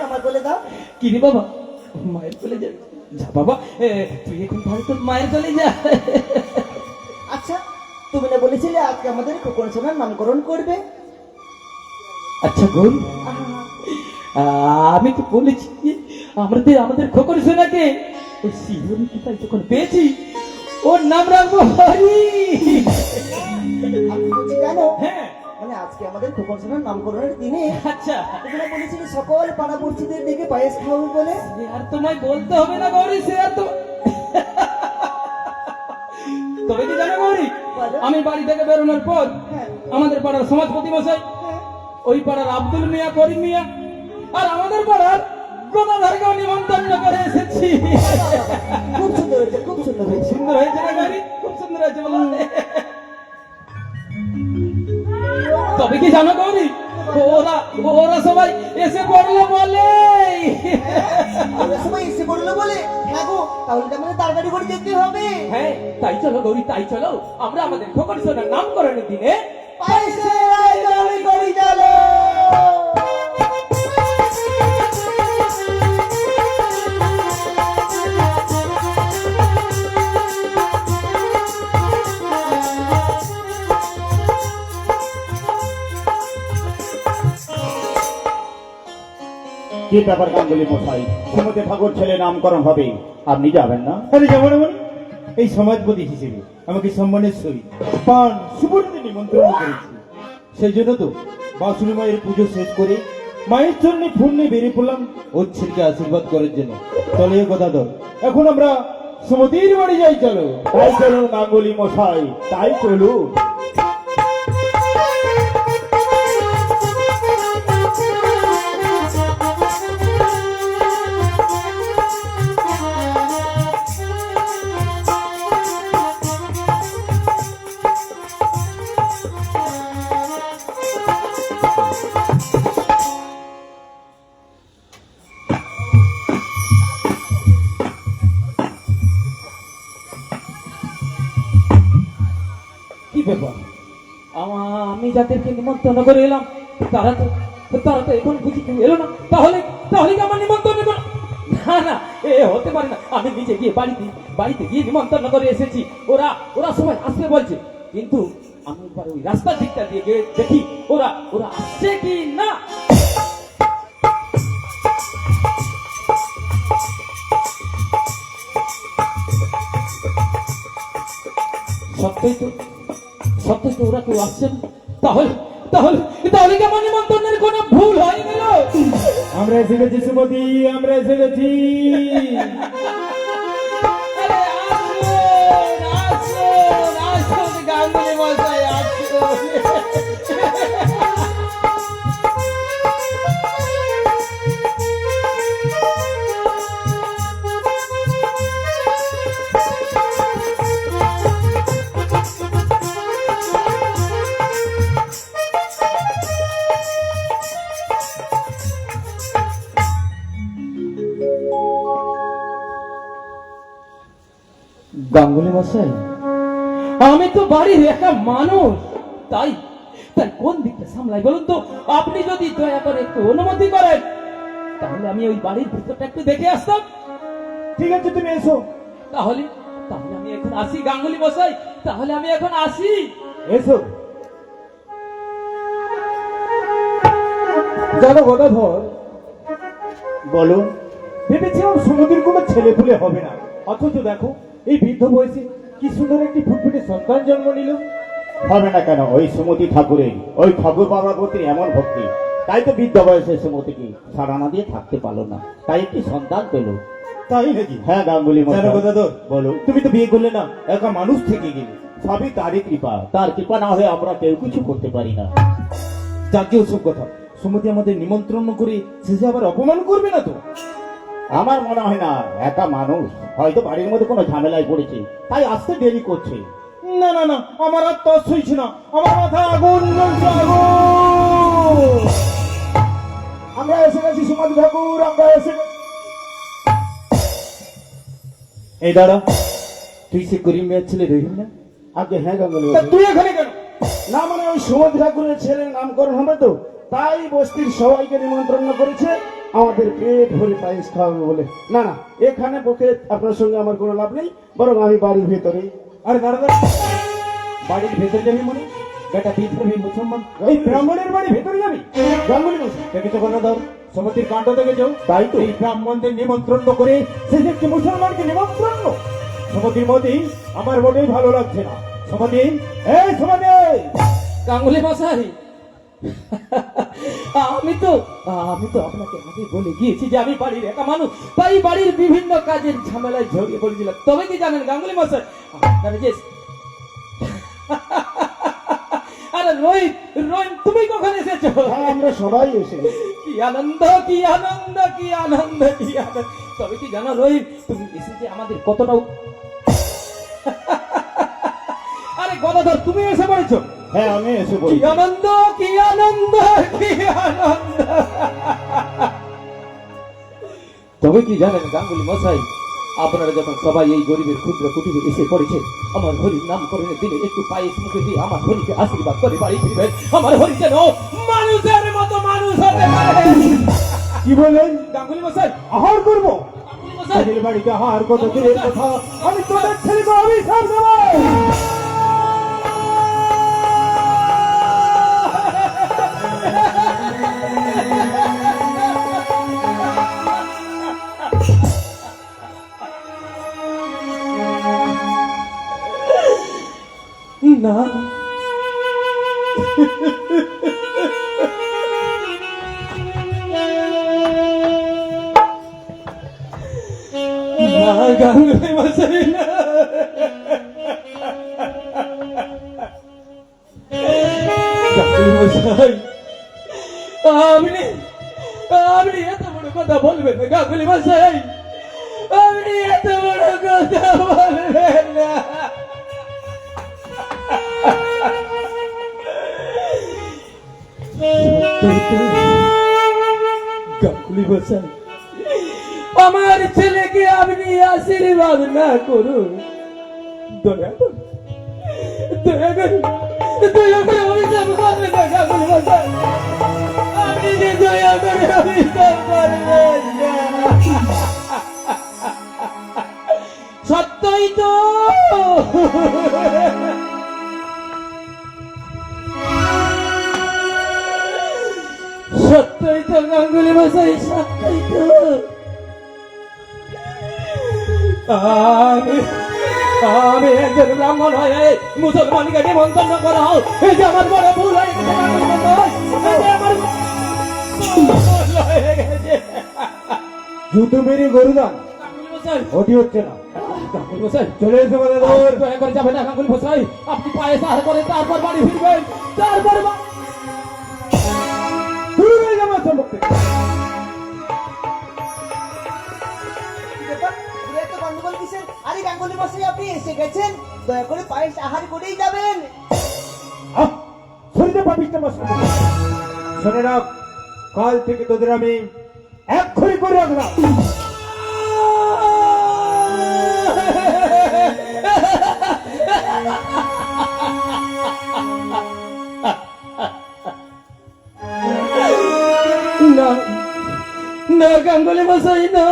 আমার বলে দাও। কি রে বাবা, মায়ের কোলে যা। যা বাবা, তুই এখন ভালো তোর মায়ের কোলে যা। আচ্ছা, তুমি না বলেছিলে আজকে আমাদের খোকন সোনার নামকরণ করবে? আচ্ছা বোন, আমি তো বলেছি আমাদের খোকন সোনাকে ওই শিহরি পিতাই যখন পেয়েছি ওর নাম রাখবো হরি। আমি বলছি জানো, হ্যাঁ মানে আজকে আমাদের খোকন সোনার নামকরণের দিনে আচ্ছা, তোমরা বলেছিলে সকল পাড়া পড়শিদের ডেকে পায়েস খাওয়াবে বলে। সে আর তোমায় বলতে হবে না গৌরী, সে আর তো। তবে কি জানো গৌরী, আমি বাড়ি থেকে বেরোনোর পর হ্যাঁ, আমাদের পাড়ার সমাজপতি মশাই, হ্যাঁ। ওই পাড়ার আব্দুল মিয়া, করিম মিয়া আর আমাদের পাড়ার গদাধারকেও নিমন্ত্রণ করে এসেছি। খুব সুন্দর হয়েছে, খুব সুন্দর হয়েছে। সুন্দর হয়েছে না গৌরী? খুব সুন্দর হয়েছে বলো। তবে কি জানো গৌরী, ওরা ওরা সবাই এসে পড়লো বলে। ওরা সবাই এসে পড়লো বলে? হ্যাঁ গো, তাহলে তো আমাদের তাড়াতাড়ি করে যেতে হবে। হ্যাঁ তাই চলো গৌরী, তাই চলো আমরা আমাদের খোকন সোনার নামকরণের দিনে পায়েসের আয়োজন করি চলো। কি ব্যাপার গাঙ্গুলি মশাই, শ্রীমতী ঠাকুর ছেলে নামকরণ হবে, আপনি যাবেন না? আরে যাবো না মানে? এই সমাজপতি হিসেবে আমাকে সম্মানের সহিত পান সুবর্ণে নিমন্ত্রণ করেছি। সেই জন্য তো বাসুরি মায়ের পুজো শেষ করে মায়ের জন্য ফুল নিয়ে বেরিয়ে পড়লাম ওর ছেলেকে আশীর্বাদ করার জন্য। চলে কথা ধর, এখন আমরা সুমতির বাড়ি যাই, চলো। তাই চলুন গাঙ্গুলি মশাই, তাই চলুন। কি ব্যাপার, আমি যাদেরকে নিমন্ত্রণ করে এলাম তারা তো এখন বুঝি কেউ এলো না। তাহলে তাহলে কি আমার নিমন্ত্রণ করো? না না, এ হতে পারে না। আমি নিজে গিয়ে বাড়িতে গিয়ে নিমন্ত্রণ করে এসেছি। ওরা ওরা সবাই আসবে বলছে, কিন্তু আমি একবার ওই রাস্তার দিকটা দিয়ে গিয়ে দেখি ওরা ওরা আসছে কি না। সত্যই তো ওরা কেউ আসছে না। তাহলে তাহলে তাহলে কি আমার নিমন্ত্রণের কোনো ভুল হয়ে গেল? আমরা এসে গেছি সুমতি, আমরা এসে গেছি। আরে আসুন, আসুন, আসুন গাঙ্গুলি মশাই, আসুন। গাঙ্গুলি মশাই, আমি তো বাড়ির একা মানুষ, তাই তাই কোন দিকটা সামলাই বলুন তো? আপনি যদি দয়া করে একটু অনুমতি করেন তাহলে আমি ওই বাড়ির ভিতরটা একটু দেখে আসতাম। ঠিক আছে, তুমি এসো। তাহলে তাহলে আমি এখন আসি গাঙ্গুলি মশাই, তাহলে আমি এখন আসি। এসো। জানো গদাধর, বলুন। ভেবেছিলাম সুমতির কোনো ছেলে পুলে হবে না, অথচ দেখো এই বৃদ্ধ বয়সে কি সুন্দর একটি ফুটফুটে সন্তান জন্ম নিল। হবে না কেন? ওই সুমতি ঠাকুরের, ওই ঠাকুর বাবার প্রতি এমন ভক্তি, তাই তো বৃদ্ধ বয়সে সুমতিকে ছাড়া না দিয়ে থাকতে পারলো না, তাই একটি সন্তান পেল। তাই নাকি? হ্যাঁ গাঙ্গুলি জানো মশাই, গদাধর, বলুন। তুমি তো বিয়ে করলে না, একা মানুষ থেকে গেলে। সবই তারই কৃপা, তার কৃপা না হয়ে আমরা কেউ কিছু করতে পারি না। যাকে ওসব কথা, সুমতি আমাদের নিমন্ত্রণ করে শেষে আবার অপমান করবে না তো? আমার মনে হয় না, একা মানুষ হয়তো বাড়ির মধ্যে কোনো ঝামেলায় পড়েছে, তাই আসতে দেরি করছে। না না না, আমার আর তস হইছে না, আমার মাথা আগুন জ্বলছে, আগুন। আমরা এসে গেছি সুমতি ঠাকুর, আমরা এসে গেছি। এই দাঁড়া, তুই সে করিম মেয়ের ছেলে রহিম না? আগে হ্যাঁ গাঙ্গুলি তা মশাই। তুই এখানে কেন? না মানে ওই সুমতি ঠাকুরের ছেলের নামকরণ হবে তো, তাই বস্তির সবাইকে নিমন্ত্রণ করেছে, আমাদের পেট ভরে পায়েস খাওয়াবে বলে। না না, এখানে বসে আপনার সঙ্গে আমার কোনো লাভ নেই, বরং আমি বাড়ির ভেতরে। আরে দাঁড়া দাঁড়া, বাড়ির ভেতরে যাবি মানে? বেটা বিধর্মী মুসলমান, এই ব্রাহ্মণের বাড়ি ভেতরে যাবি? গাঙ্গুলি মশাই, দেখেছো কথা দাও, সমিতির কাণ্ড দেখেছো? তাই তো। এই ব্রাহ্মণদের নিমন্ত্রণ করে সে যে একটি মুসলমানকে নিমন্ত্রণ। সমিতির মতি আমার মোটেই ভালো লাগছে না। সমিতি, এই সমিতি, গাঙ্গুলি মশাই, আমি তো আপনাকে আগে বলে গিয়েছি যে আমি বাড়ির একা মানুষ, তাই বাড়ির বিভিন্ন কাজের ঝামেলায় জড়িয়ে পড়েছিলাম। তবে কি জানেন গাঙ্গুলি মশাই, আপনারা যে আরে রোহিত, রোহিত তুমি কখন এসেছো? হ্যাঁ, আমরা সবাই এসে গেছি। কি আনন্দ, কি আনন্দ, কি আনন্দ, কি আনন্দ। তবে কি জানো রোহিত, তুমি এসেছে আমাদের কতটাও আরে গদাধর, তুমি এসে পড়েছো? হ্যাঁ, আমি এসে কি বলি। আনন্দ, কি আনন্দ, কি আনন্দ। তবে কি জানেন গাঙ্গুলি মশাই, আপনারা যখন সবাই এই গরিবের ক্ষুদ্র কুটিরে এসে পড়েছে, আমার হরির নামকরণের দিনে একটু পায়েস মুখে দিয়ে আমার হরিকে আশীর্বাদ করে বাড়ি ফিরবেন। আমার হরি যেন মানুষের মতো মানুষ হতে পারে। কি বললেন? গাঙ্গুলি মশাই, আহার করবো? গাঙ্গুলি মশাই, তোদের বাড়িতে আহার কত দূরের কথা, আমি তোদের ছেলেকে অভিশাপ দেবো। না না গাঙ্গুলি মশাই, না। গাঙ্গুলি মশাই, আপনি আপনি এত বড় কথা বলবেন না গাঙ্গুলি মশাই, আপনি এত বড় কথা বলবেন না। গাঙ্গুলি মশাই, আমার ছেলেকে আপনি আশীর্বাদ না করুন, দয়া করে, দয়া করে, দয়া করে অভিশাপ করবেন না গাঙ্গুলি মশাই, আপনি যে দয়া করে অভিশাপ করবেন না। সত্যই তো, সত্যই তো গাঙ্গুলি মশাই, সত্যই তো। আমি একজন ব্রাহ্মণ হয়ে মুসলমানকে নিমন্ত্রণ করা হোক, এই যে আমার বড় ভুল হয়ে গেছে গাঙ্গুলি মশাই, এই যে আমার ভুল হয়ে গেছে। জুতো মেরে গরুদান গাঙ্গুলি মশাই, ওটি হচ্ছে না। গাঙ্গুলি মশাই, চলে এসে বলে দৌড়। দয়া করে যাবেন না গাঙ্গুলি মশাই, আপনি পায়ে সাহায্য করে তারপর বাড়ি ফিরবেন, তারপর শুরু হয়ে যাবে সম্পর্কে। কি ব্যাপার? পুরো এত গন্ডগোল কিসের? আরে গাঙ্গুলি মশাই, আপনি এসে গেছেন, দয়া করে পায়েস আহার করেই যাবেন। শরীরে পাপিষ্টা মাস শোনে রাখ, কাল থেকে তোদের আমি এক খড়ি করে রাখলাম। না না গাঙ্গুলি মশাই, না,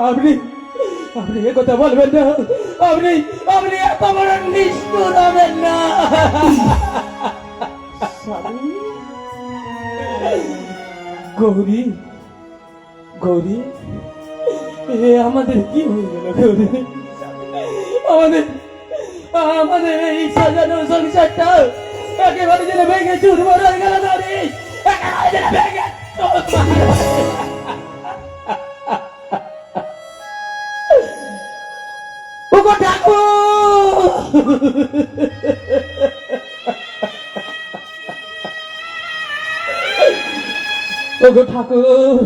আপনি আপনি এ কথা বলবেন না, আপনি আপনি এত বড় নিষ্ঠুর হবেন না। গৌরী, গৌরী, এ আমাদের কি হয়ে গেল গৌরী? আমাদের আমাদের এই সাজানো সংসারটা একেবারে যেন ভেঙে চুরমার হয়ে গেল গৌরী, একেবারে যেন ভেঙে ওগো ঠাকুর, ওগো ঠাকুর,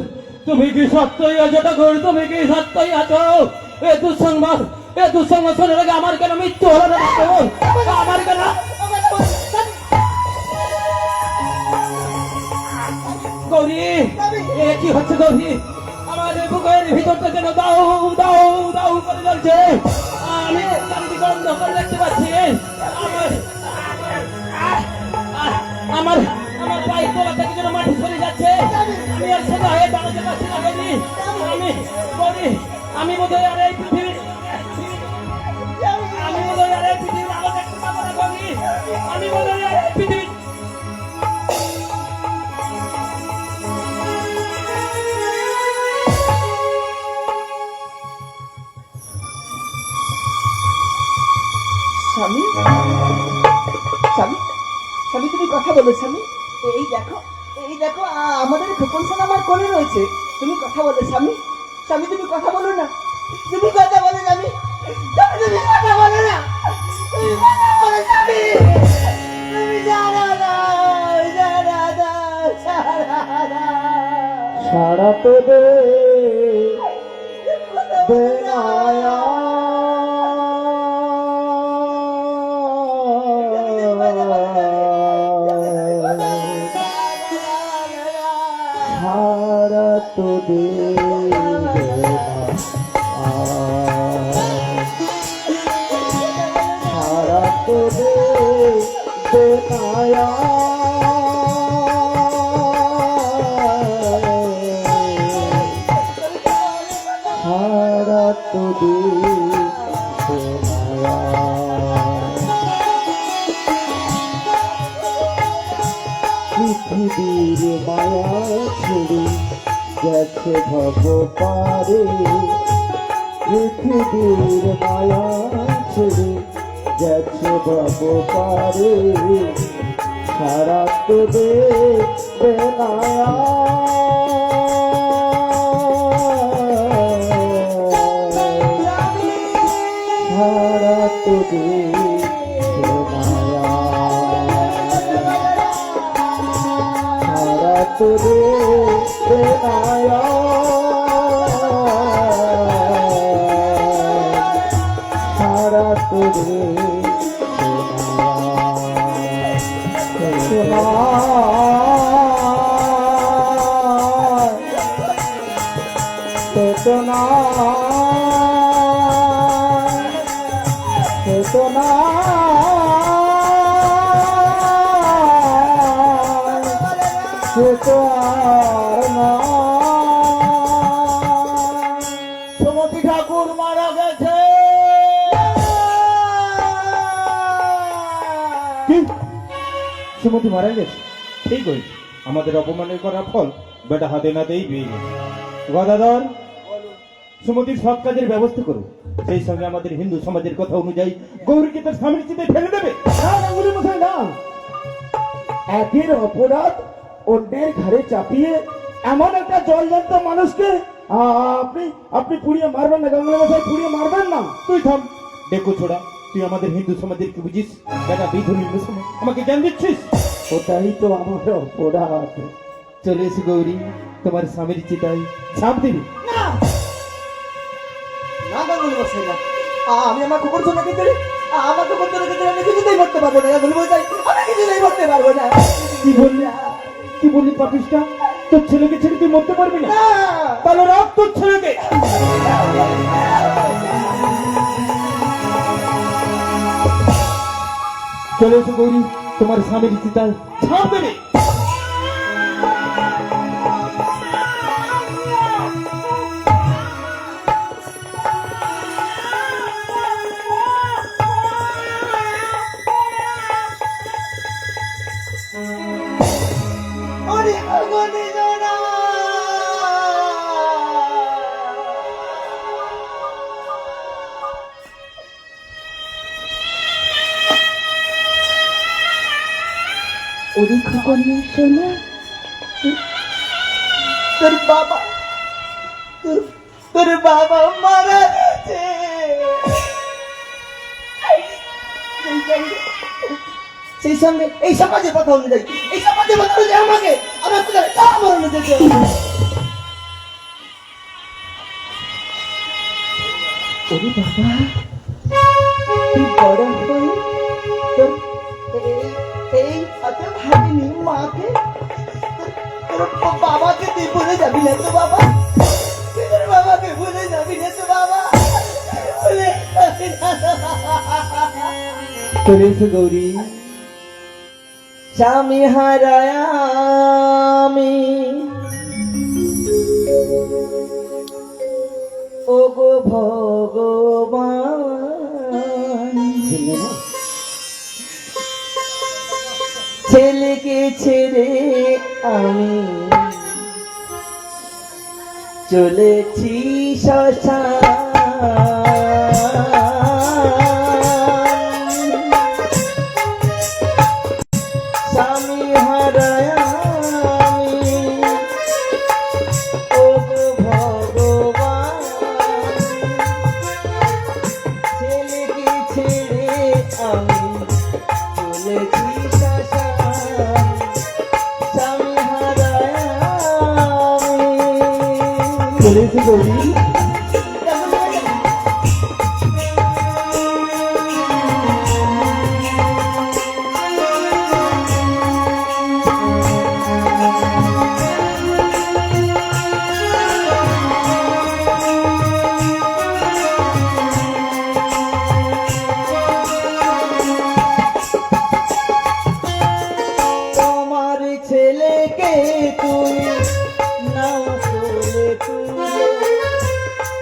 তুমি কি সত্যই আছো ঠাকুর? তুমি কি সত্যই আছো? এ দুঃসংবাদ শোনার আগে আমার কেন মৃত্যু হলো না ঠাকুর? আমার কেন? গৌরী, এ কি হচ্ছে গৌরী? আমাদের বুকের ভিতরটা যেন দাও দাও দাও করে জ্বলছে, আমি চারিদিকে বন্ধ করে দেখতে পাচ্ছি। আমার আমার আমার পায়ের তলা থেকে যেন মাটি সরে যাচ্ছে, আমি আর সোজা হয়ে দাঁড়াতে পারছি না গৌরী। আমি গৌরী, আমি বোধহয় আর এই পৃথিবীর আমি বোধহয় আর এই পৃথিবীর আলো দেখতে পাবো না গৌরী। আমি বোধহয় আর এই পৃথিবীর স্বামী, স্বামী, স্বামী তুমি কথা বলো স্বামী। এই দেখো, এই দেখো, আমাদের খোকন সোনা আমার কোলে রয়েছে। তুমি কথা বলো স্বামী, স্বামী তুমি কথা বলো না, তুমি কথা বলো স্বামী, স্বামী তুমি কথা বলো না, তুমি কথা বলো স্বামী, তুমি জানো না, জানো না, জানো না। সারা তো দে বেনায়া সারা তো দে সারা তো দে বেনায়া সারা তো দে বেনায়া পৃথিবীর মায়া ছেড়ে গেছে ভব পারে পৃথিবীর মায়া ছেড়ে গেছে ভব পারে সারা তো দে বেনায়া সারা তো দে বেনায়া সারা তো দে বেনায়া সারা তো দে চেতনা চেতনা সুমতি ঠাকুর মারা গেছে। কি? সুমতি মারা গেছে? ঠিক হয়েছে, আমাদের অপমানের করা ফল বেটা হাতে নাতেই পেয়ে গেছে। গদাধর, সুমতির সব কাজের ব্যবস্থা করো, সেই সঙ্গে আমাদের হিন্দু সমাজের কথা অনুযায়ী গৌরীকে তার স্বামীর চিতে ফেলে দেবে। একের অপরাধ অন্যের ঘরে চাপিয়ে এমন একটা জলজান্ত মানুষকে আপনি আপনি পুড়িয়ে মারবেন না গাঙ্গুলি মশাই, পুড়িয়ে মারবেন না। তুই থাম, দেখো ছোড়া, তুই আমাদের হিন্দু সমাজের কি বুঝিস? বেটা বিধর্মী মুসলমান, আমাকে জ্ঞান দিচ্ছিস? ওটাই তো আমার অপরাধ। চলে এসে গৌরী তোমার স্বামীর চিতায় ঝাঁপ দিবি। না, না গাঙ্গুলি মশাই না, আমি আমার খোকন সোনাকে ধরে, আমার খোকন সোনাকে ধরে আমি কিছুতেই করতে পারবো না গাঙ্গুলি মশাই, আমি কিছুতেই করতে পারবো না। কি বললি? কি বললি পাপিষ্টা? তোর ছেলেকে ছেড়ে তুই মরতে পারবি না? না, তাহলে রাখ তোর ছেলেকে। চলে এসো গৌরী, তোমার স্বামীর চিতায় ঝাঁপ দেবে। ওরে গাঙ্গুলি সোনা। ওরে খোকন সোনা, তোর বাবা, তোর বাবা মারা গেছে। সেই সঙ্গে এই সমাজের কথা অনুযায়ী, এই সমাজের কথা অনুযায়ী আমাকে আমার কোথায় সব মরণ যেতে হবে। ওরে বাবা, তুই বড় হয়ে তোর এই হাতে ভাবিনি মাকে, তোর বাবাকে তুই ভুলে যাবি না তো বাবা, তুই তোর বাবাকে ভুলে যাবি না তো বাবা, ভুলে যাবি না তো বাবা। চলে এসো গৌরী, স্বামী হারায় আমি ও গো ভগবান, ছেলেকে ছেড়ে আমি চলেছি শ্মশান, স্বামী হারায় আমি, ও গো ভগবান, ছেলেকে ছেড়ে আমি চলেছি শ্মশান, স্বামী হারায় আমি। চলেছি গৌরী, তোমার ছেলেকে তুমি নাও তুলে তুলে,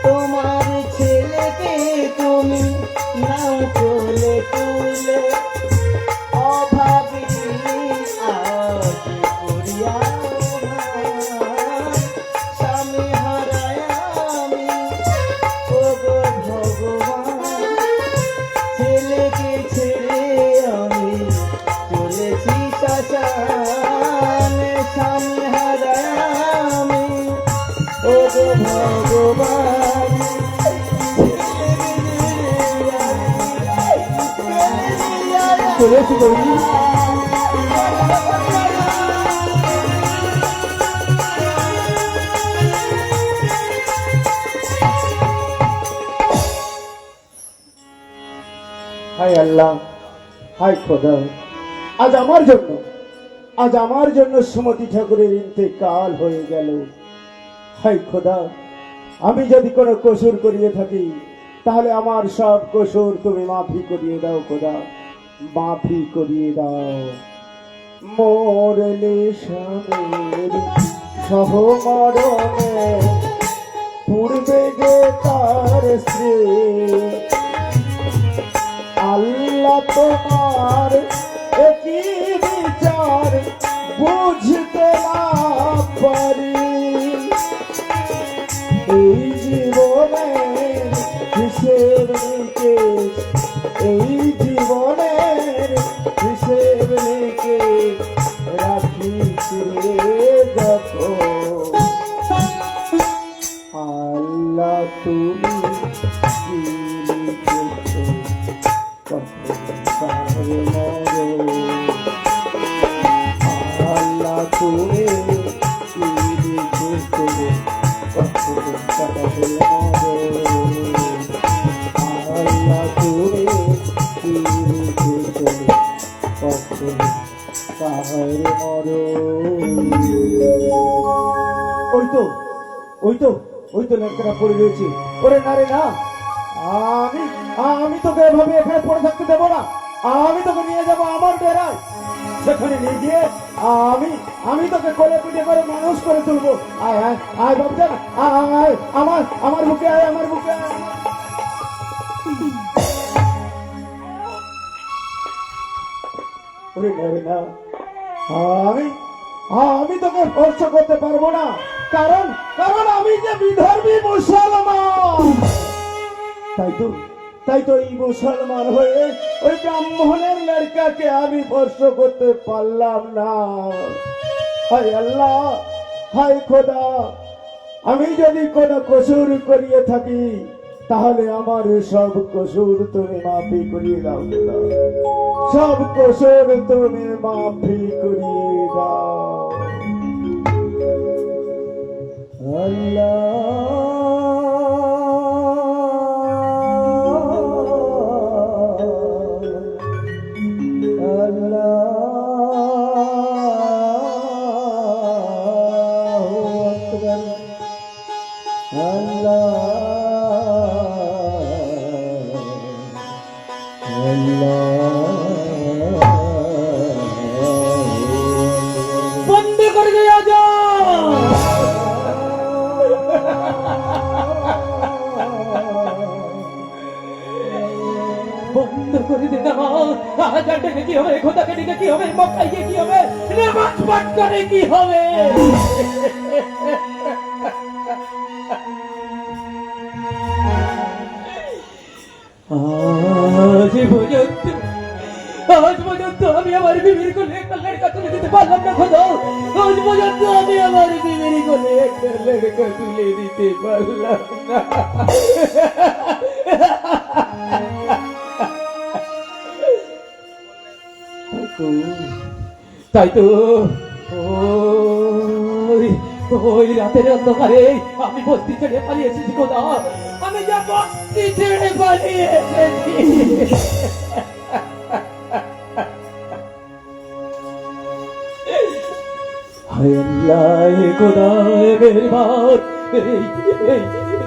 তোমার ছেলেকে তুমি নাও তুলে তুলে, অভাবী আজ করিয়া স্বামী হারায় আমি, ও গো ভগবান, ছেলেকে ছেড়ে আমি চলেছি শ্মশান, স্বামী হারায় আমি, ও গো ভগবান, চলেছি গৌরী। হায় আল্লাহ, হায় খোদা, আজ আমার জন্য সুমতি ঠাকুরের ইন্তেকাল হয়ে গেল। হায় খোদা, আমি যদি কোনো কসুর করিয়ে থাকি তাহলে আমার সব কসুর তুমি মাফি করিয়ে দাও খোদা, মাফি করিয়ে দাও। মরলে স্বামীর সহমরণে পূর্বে যে তার স্ত্রী, আল্লাহ তোমার একই বিচার বুঝতে না পারি, এই জীবনের হিসেব নিকেশ, এই জীবনের হিসেব নিকেশ রাখি যখন, আল্লাহ তুমি কি লিখেছো আল্লাহ তুমি কি লিখেছো, আল্লাহ তুমি কি লিখেছো, ওই তো ওই তো ওই তো লঙ্কাটা পড়ে রয়েছে। ওরে না রে না, আমি আমি তোকে এভাবে এখানে পড়ে থাকতে দেবো না, আমি তোকে নিয়ে যাবো আমার ডেরায়, সেখানে নিয়ে গিয়ে আমি তোকে কোলে পিঠে করে মানুষ করে তুলবো। আয় আয় আয় বাবজান, আয় আমার বুকে আয়, আমার বুকে আয়। ওরে না রে না, আমি তোকে স্পর্শ করতে পারবো না, কারণ আমি যে বিধর্মী মুসলমান। তাই তো এই মুসলমান হয়ে ওই ব্রাহ্মণের লড়কাকে আমি স্পর্শ করতে পারলাম না। হায় আল্লাহ, হায় খোদা, আমি যদি কোনো কসুর করিয়ে থাকি তাহলে আমার সব কসুর তুমি মাফি করিয়ে দাও খোদা, সব কসুর তুমি মাফি করিয়ে দাও। বন্দি করে দিয়ে যাও। আজান ডেকে কি হবে, খোদাকে ডেকে কি হবে, মক্কায় গিয়ে কি হবে, নামাজ পাঠ করে কি হবে? আজ পর্যন্ত আমি আমার বিবির কোলে একটা লড়কা তুলে দিতে পারলাম না খোদা। আজ পর্যন্ত আমি আমার বিবির কোলে একটা লড়কা তুলে দিতে পারলাম না। তাই তো ওই ওই রাতের অন্ধকারে আমি বস্তি ছেড়ে পালিয়ে এসেছি খোদা। আমি যা বস্তি ছেড়ে পালিয়ে এসেছি। হায় আল্লাহ, হে খোদা, হে মেহেরবান,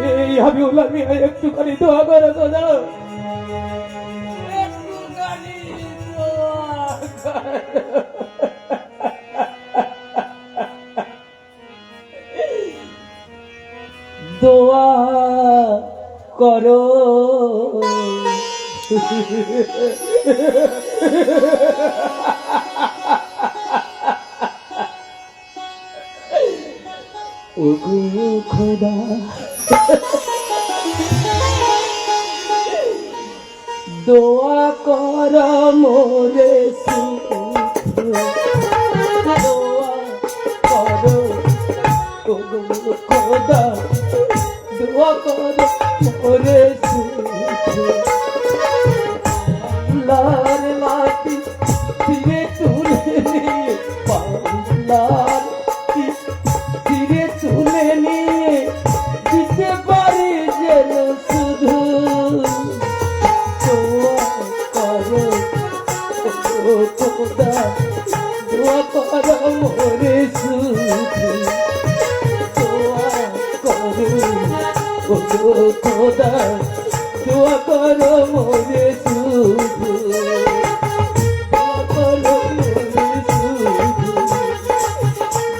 এই হাবিবুল্লাহ মিয়া একটুখানি দোয়া করো খোদা, একটুখানি দোয়া করো। দোয়া করো। ওগো খোদা, দোয়া কর মোরে দোয়া করো। ওগো খোদা, দোয়া কর মোরে লাল মাটি ফিরে তুলে নিয়ে, পাল্লার ফিরে তুলে নিয়ে দিতে পারি যেন শুধু। দোয়া করো ও খোদা, দোয়া করো মোরে শুধু। দোয়া করো ও খোদা, দোয়া করো মোরে শুধু। দোয়া করো মোরে শুধু,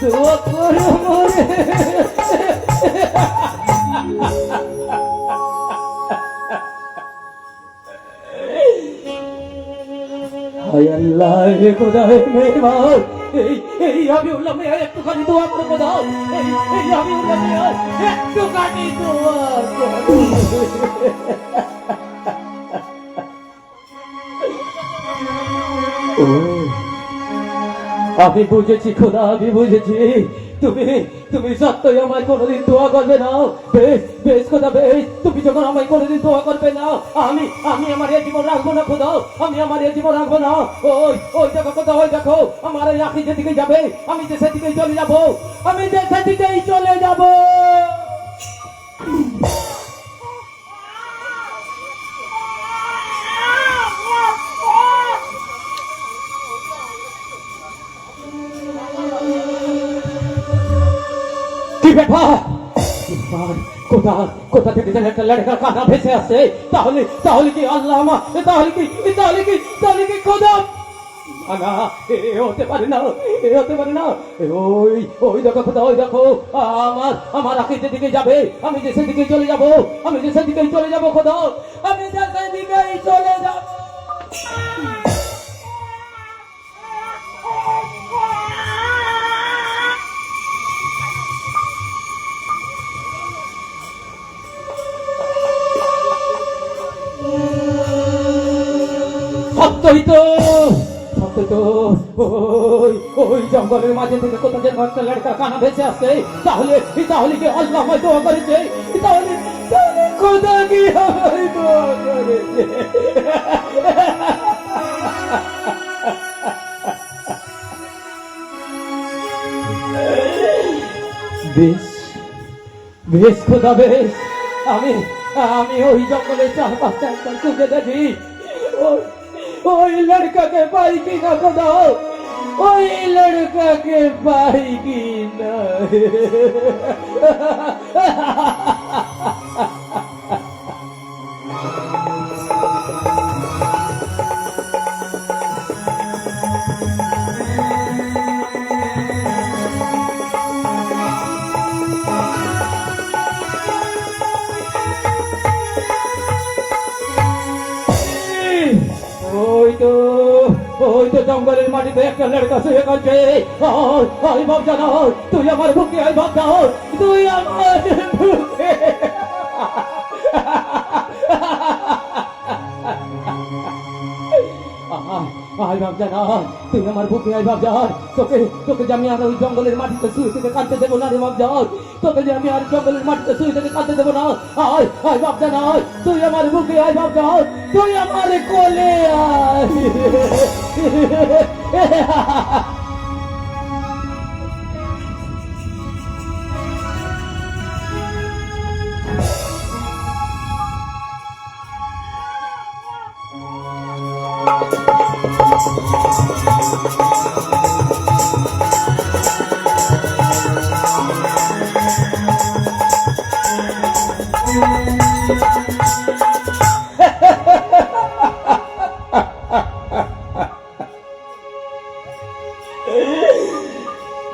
দোয়া করো মোরে। হায় আল্লাহ, হে খোদা, হে মেহেরবান, এই হাবিবুল্লাহ মিয়া একটুখানি দোয়া করো খোদা। এই হাবিবুল্লাহ মিয়া একটুখানি দোয়া করো। ও, আমি বুঝেছি খোদা, আমি বুঝেছি, তুমি তুমি সত্যই আমায় কোনোদিন দোয়া করবে না। বেশ বেশ খোদা, বেশ, তুমি যখন আমায় কোনোদিন দোয়া করবে না, আমি আমি আমার এই জীবন রাখবো না খোদা, আমি আমার এই জীবন রাখবো না। ওই ওই দেখো খোদা, ওই দেখো আমার এই আখি যেদিকে যাবে, আমি যে সেদিকেই চলে যাবো, আমি যে সেদিকেই চলে যাবো। কি ব্যাপার? কোথা কোথা থেকে যেন একটা লড়কা কানা ভেসে আসছে। তাহলে তাহলে কি আল্লাহ তাহলে কি তাহলে কি তাহলে কি খোদা? না, এ হতে পারে না, এ হতে পারে না। ওই ওই দেখো খোদা, ওই দেখো আমার আমার আখি যেদিকে যাবে, আমি যে সেদিকে চলে যাবো, আমি যে সেদিকেই চলে যাবো খোদা, আমি যে সেদিকেই চলে যাবো। সত্যই তো, সত্যই তো, ওই ওই জঙ্গলের মাঝে থেকে কোথা যেন একটা লড়কা কানা ভেসে আসছে। তাহলে তাহলে কি আল্লাহ আমায় দোয়া করেছে? তাহলে তাহলে খোদা কি আমায় দোয়া করেছে? বেশ বেশ খোদা, বেশ, আমি আমি ওই জঙ্গলের চারপাশটা একবার খুঁজে দেখি, ওই লড়কাকে পাই কি না খোদা, ওই লড়কাকে পাই কি না। ওই তো জঙ্গলের মাটিতে একটা লড়কা শুয়ে করছে। আই বাপ জানো, তুই আমার বুকে আই বাপ জানো, তুই আমার বুকে। আই বাপ জানা, তুই আমার বুকে আই বাপ জান, তোকে তোকে যে আমি আর ওই জঙ্গলের মাটিতে শুয়ে থেকে কাঁদতে দেবো না রে বাপ জান, তোকে যে আমি আর জঙ্গলের মাটিতে শুয়ে থেকে কাঁদতে দেবো না। আই বাপ জানা, তুই আমার বুকে আই বাপ জান, তুই আমার কোলে আয়।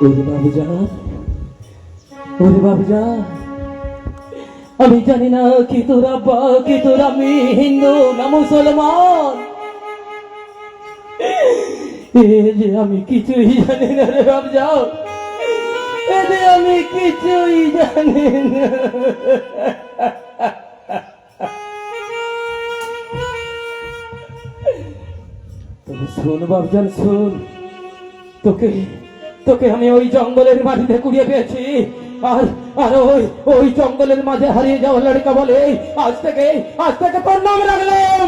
ওরে বাবুজান, ওরে বাবুজান, আমি জানি না কি তোর আব্বা কি তোর আমি হিন্দু না মুসলমান, এ যে আমি কিছুই জানি না রে বাবুজান, এ যে আমি কিছুই জানি না। তবে শোন বাবুজান শোন, তোকে তোকে আমি ওই জঙ্গলের মাটিতে কুড়িয়ে পেয়েছি, আর আর ওই জঙ্গলের মাঝে হারিয়ে যাওয়া লড়কা বলে আজ থেকে তোর নাম রাখলাম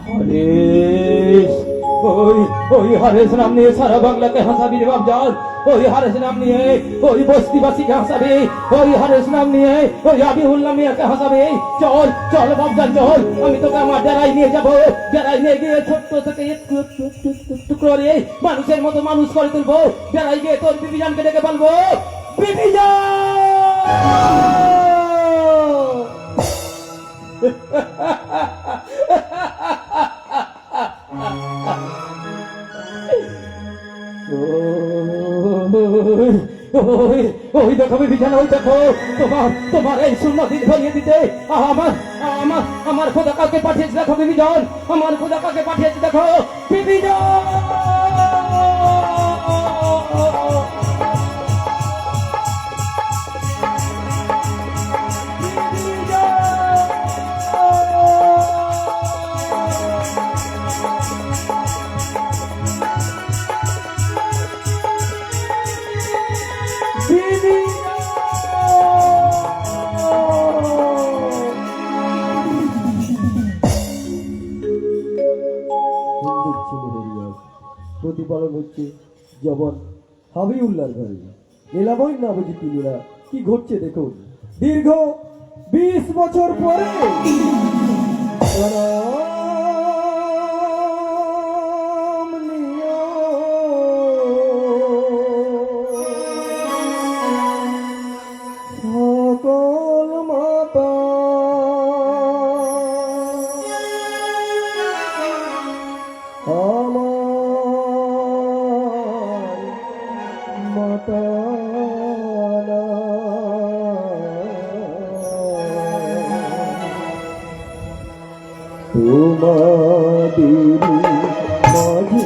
হরেশ। ওই হরেশ নাম নিয়ে সারা বাংলাকে হাসাবি রে বাবজান, ওই হরেশ নাম নিয়ে ওই বস্তিবাসীকে হাসাবি, ওই হরেশ নাম নিয়ে ওই আবিউল নামিয়াকে হাসাবি। চল চল বাবজান চল, আমি তোকে আমার ডেরায় নিয়ে যাবো, ডেরায় নিয়ে গিয়ে ছোট্ট থেকে একটু একটু একটু একটু একটু করে মানুষের মতো মানুষ করে তুলবো, ডেরায় গিয়ে তোর বিবিজানকে ডেকে বলবো, ওই দেখো বিবিজান, ওই দেখো তোমার এই সুন্নতি ধরিয়ে দিতে আমার খোদা কাকে পাঠিয়েছে দেখো বিবিজান, আমার খোদা কাকে পাঠিয়েছে দেখো বিবিজান। প্রতিপালন হচ্ছে জবান হাবিউল্লাহর ঘরে। লীলাময় না বুঝি তিনিরা কি ঘটছে দেখুন। দীর্ঘ 20 বছর পরে সকল মাতা তোমাদের মাঝে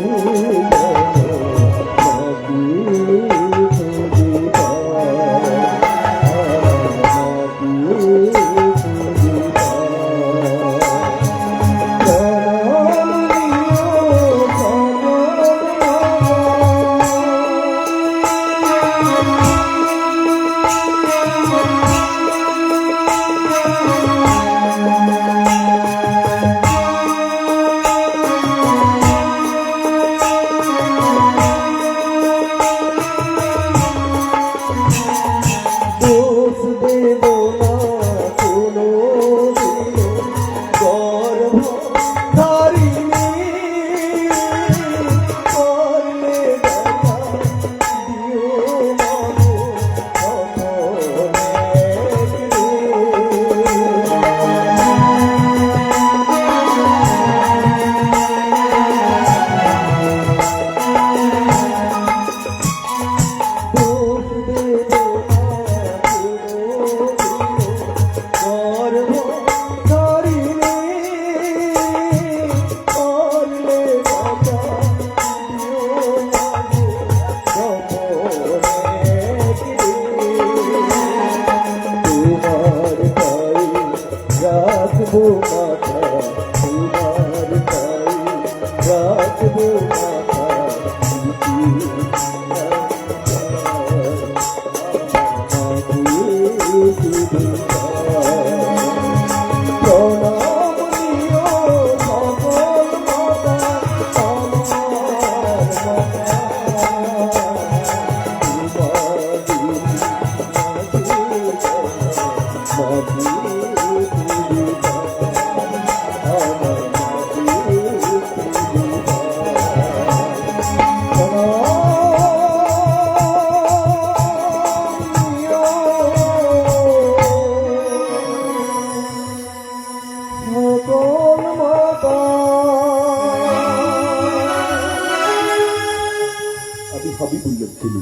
আমি হাবিবুল্লাহ ছেলে,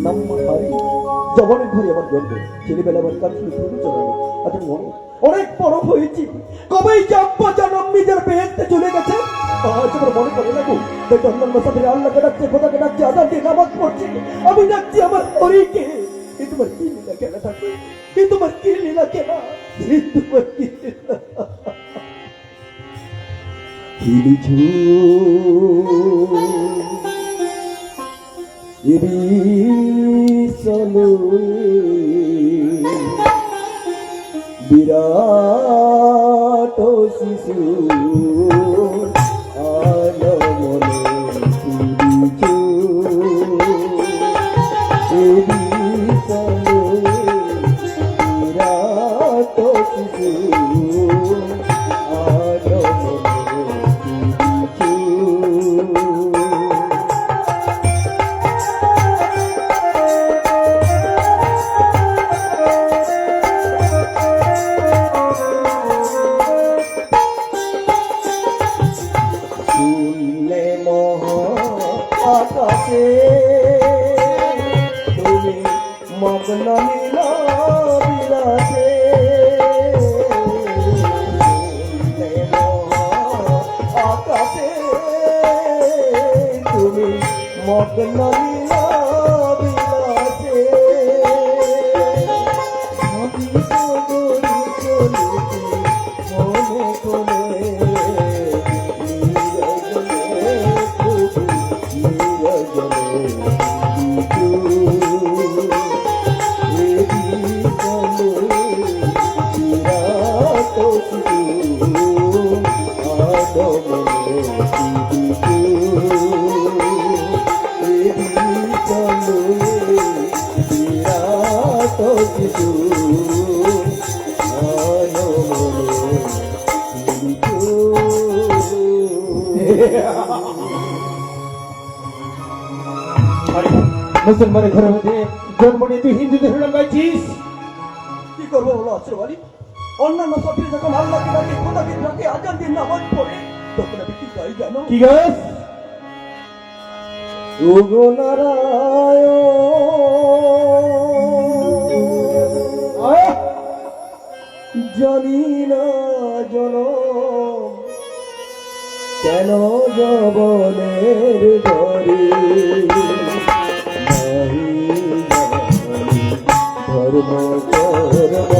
নাম হারি। জবানের ঘরে আমার জন্ম, ছেলেবেলা আমার কাছে শুরু চলানো। আচ্ছা মনে অনেক বড় হয়েছি, কবেই চাপ্পা জনম নিজের বেহেস্তে চলে গেছে। আজ আমার মনে করে লাগো চন্দন মশাফির আল্লাহকে ডাকছে, খোদাকে ডাকছে, আদান দিয়ে নামাজ পড়ছে, আমি ডাকছি আমার হরিকে। এ তোমার কি লীলা খেলা থাকে, এ তোমার কি লীলা খেলা, এ তোমার কি লীলা খেলিছো চলো বিরাট শিশু আলো মনে চলো বিরাট শিশু আলো শুনলে মহা আকাশে তুমি মগ্ন নীল বিলাসে, শুনলে মহা আকাশে তুমি মগ্ন নীল বিলাসে, ভাবি সাগরে চলিতে মনে করে মুসলমানের ঘরের মধ্যে জন্ম নিয়ে তুই হিন্দুদের হয়ে গাইছিস। কি করবো বলো আশ্রয় বাড়ি? অন্যান্য সফির যখন আল্লাহকে ডাকে, খোদাকে ডাকে, আজান দিয়ে নামাজ পড়ে, তখন আমি কি গাই জানো? কি গাছ? ওগো নারায়ণ, জানি না জনম কেন জবনের ঘরে নাহি জানি ধর্ম কর্ম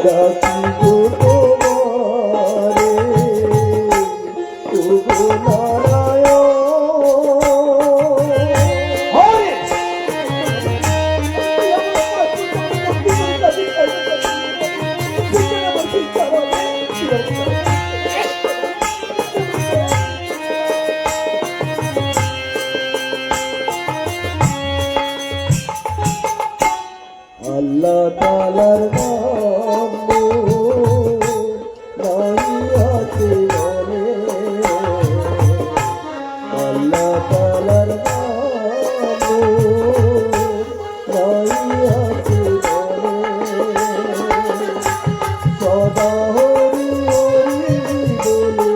ডাকিব তোমারে। ওগো নারায়ণ, আল্লাহ তাআলার নাম নাই আছে মনে, আল্লাহ তাআলার নাম নাই আছে মনে, সদা হরি হরি বলে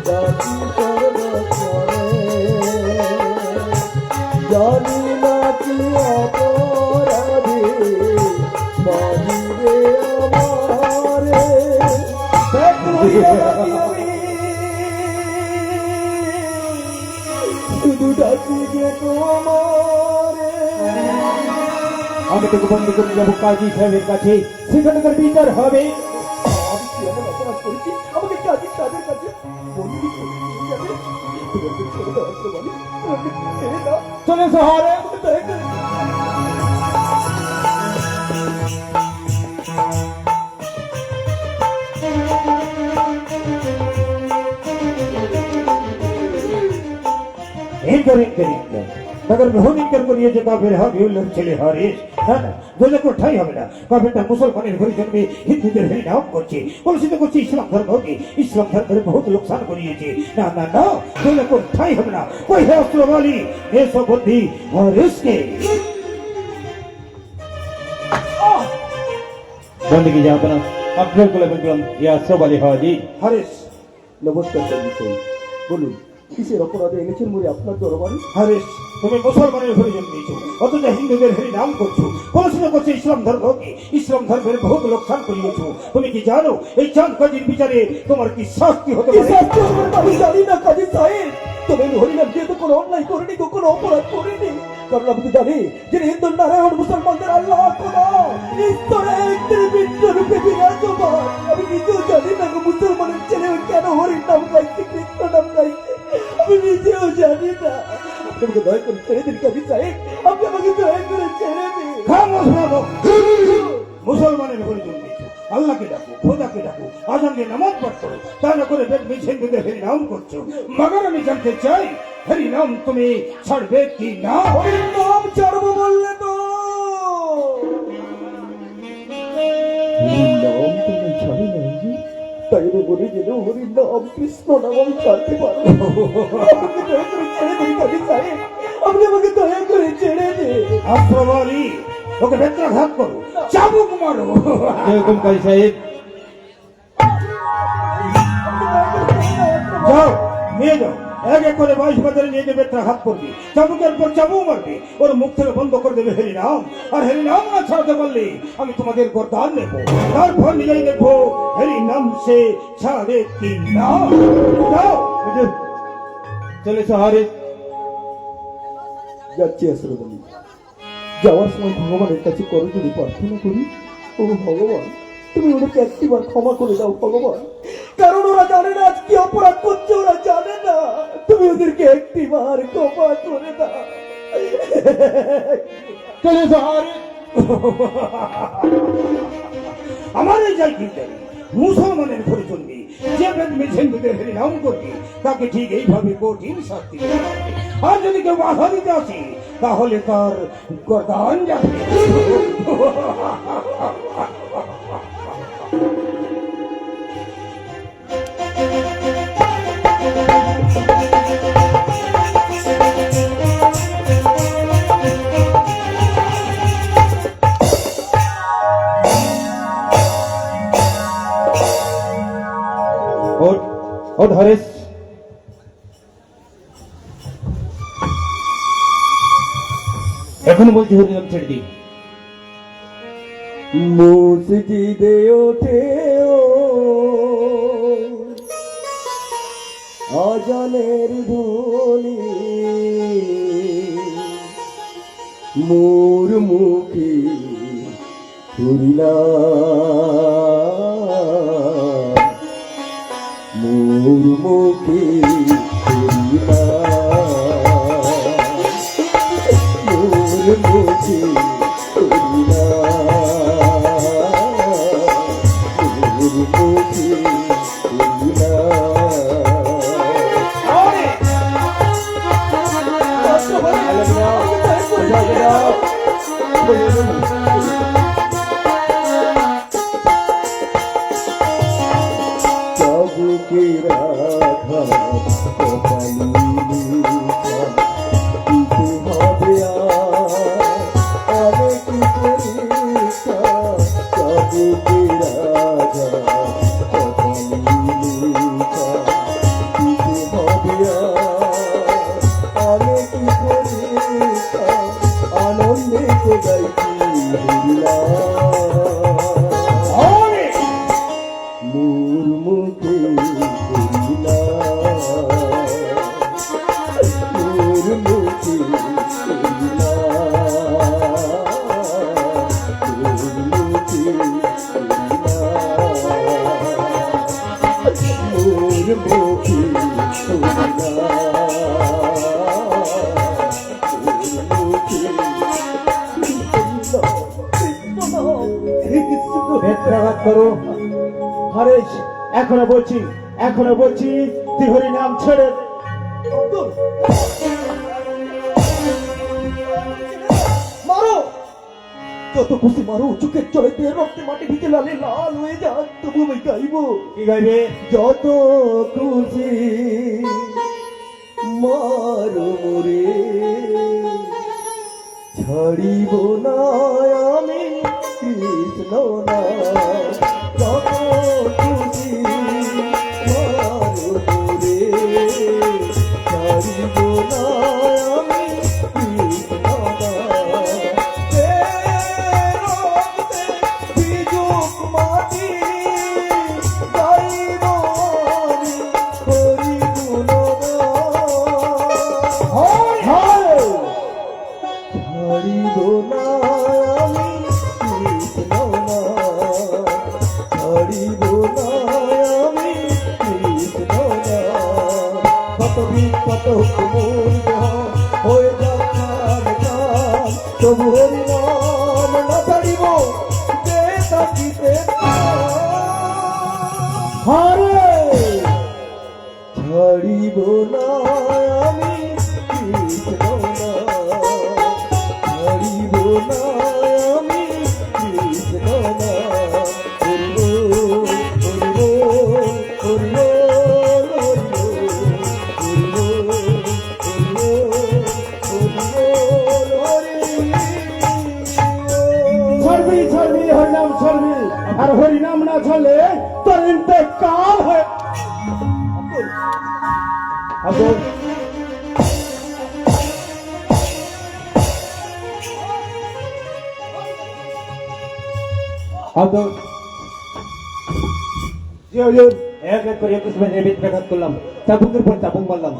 ডাকি সর্বক্ষণে, জানি না কি অপরাধে বাহিরে আমারে, শুধু ডাকি যে তোমারে। আমি তোকে বন্ধ করে যাবো কাজী সাহেবের কাছে, সেখানকার বিচার হবে। আমি কি এমন অপরাধ করেছি আমাকে কাজী সাহেবের কাছে বন্দি করে নিয়ে যাবে? তোমাকে ছেড়ে দেওয়া শ্রবণী, আমাকে ছেড়ে দাও। চলে এসো হারেস। দয়া করে इनकर मगर बहुत इनकर करिए जो काफिर हा बिउल्लर चले हारिस না না বলে কো ঠাই হবে না কাফিরটা মুসলমানের ঘরে জন্মে হিন্দুদের হয়ে নাম করছে কলসিত করছে ইসলাম ধর্মকে ইসলাম ধর্মের বহুত লোকসান করিয়েছে না না না বলে কো ঠাই হবে না কই হে অস্ত্রবালী দেশ বুদ্ধি হারিসকে বন্দী জাহাপনা আপনার কোলে বললাম ইয়া আশরাফ আলী হাজি। হারিস নমস্কার কবিতা, বলুন কিসের অপরাধে এনেছেন মুড়ি আপনার দরবারে? হারিস তুমি মুসলমানের ঘরে জন্মেছো অথচ হিন্দুদের হয়ে নাম করছো কলসিত করছে ইসলাম ধর্মকে ইসলাম ধর্মের বহুত লোকসান করিয়েছো তুমি কি জানো এই চাঁদ কাজীর বিচারে তোমার কি শাস্তি হতে কি পারে শাস্তি হবে আমি জানি না কাজী সাহেব, তবে আমি হরিনাম দিয়ে তো কোনো অন্যায় করিনি, কোনো অপরাধ করিনি। কারণ আমি তো জানি যে হিন্দু নারায়ণ মুসলমানদের আল্লাহ খোদা ঈশ্বরে একটি বিশ্বরূপে বিরাজমান। আমি নিজেও জানি না গো মুসলমানের ছেলে কেন হরির নাম গাইছে, কৃষ্ণ নাম গাইছে, আমি নিজেও জানি না। আপনি আমাকে দয়া করে ছেড়ে দিন কাজী সাহেব, আপনি আমাকে দয়া করে ছেড়ে দিন। খামোশ বাবু মুসলমানের ঘরে জন্মেছো আল্লাহকে ডাকো খোদাকে ডাকো আজানকে নামাজ পাঠ করো তা না করে বেদ হিন্দুদের হরি নাম করছো মগর আমি জানতে চাই হরি নাম তুমি ছাড়বে কি না হরির নাম ছাড়বো বললে তো হরির নাম তুমি ছাড়ি না জি, তাই আমি বলি যে হরির নাম কৃষ্ণ নাম আমি ছাড়তে পারবো। আমাকে দয়া করে ছেড়ে দিন কাজী সাহেব, আপনি আমাকে দয়া করে ছেড়ে দিন। আফ্রবালি ওকে বেত্রাঘাত করো চাবুক মারো এরকম কাজী সাহেব যাও নিয়ে যাও এক এক করে 22 বাজারে নিয়ে যাবে বেত্রাঘাত করবি চাবুকের পর চাবু মারবি ওর মুখ থেকে বন্ধ করে দেবে হরি নাম আর হরি নাম না ছাড়তে পারলে আমি তোমাদের গর্দান নেবো তারপর নিজেই দেখবো হরি নাম সে ছাড়ে কি না যাও হুজুর, চলে এসো হারেস। যাচ্ছি আসলে বলি, যাওয়ার সময় ভগবানের কাছে করজোড়ে প্রার্থনা করি, ও ভগবান তুমি ওদেরকে একটিবার ক্ষমা করে দাও ভগবান, কারণ ওরা জানে না আজ কি অপরাধ করছে, ওরা জানে না, তুমি ওদেরকে একটিবার ক্ষমা করে দাও। চলে এসো হারেস। আমার এই যাই কি জানি মুসলমানের ঘরে জন্মে যে বেদমে হিন্দুদের হরি নাম করবে তাকে ঠিক এইভাবে কঠিন শাস্তি দেবে। আর যদি কেউ বাধা দিতে আসে তাহলে তার গর্দান যাবে ওঠ হারেস। এখন বলছি হরিনাম ছেড়ে দিই। মসজিদে ওঠে আজানের ধ্বনি, মোর মুখে হরিনাম, মোর মুখে হরিনাম, মোর মুখে আনন্দে গাইছি করো। হরেশ, এখনো বলছি তুই হরি নাম ছেড়ে দে। আব্দুল, মারো, যত খুশি মারো, চোখের জলে দিয়ে রক্তে মাটি ভিজে লালে লাল হয়ে যাক, তবু আমি গাইবো। কি গাইবে? যত খুশি মারো মোরে, ছাড়িব না আমি কৃষ্ণ না। যত খুশি মারো মোরে, ছাড়িব না আমি কৃষ্ণ না। এ রক্তে ভিজুক মাটি, গাইব আমি হরি গুণগান। ছাড়িব না আমি কৃষ্ণ না, ছাড়িব না আমি কৃষ্ণ না। কত বিখ্যাত কুমুর হয়ে যাচ্ছান গান, তবু হরি নাম না ছাড়িব যে থাকিতে হরে ছাড়িব না আমি কৃষ্ণ না, ছাড়িব না আমি কৃষ্ণ না। হরি বল, হরি বল, হরি বল, হরি বল, হরি বল, হরি ছাড়বি হরি নাম ছাড়বি, আর হরি নাম না ছাড়লে তোর ইন্তেকাল হয়। আব্দুল, আব্দুল, জি হুজুর। এক এক করে 21 মিনিটের ভিতরে আঘাত করলাম, চাবুকের পর চাবুক মারলাম,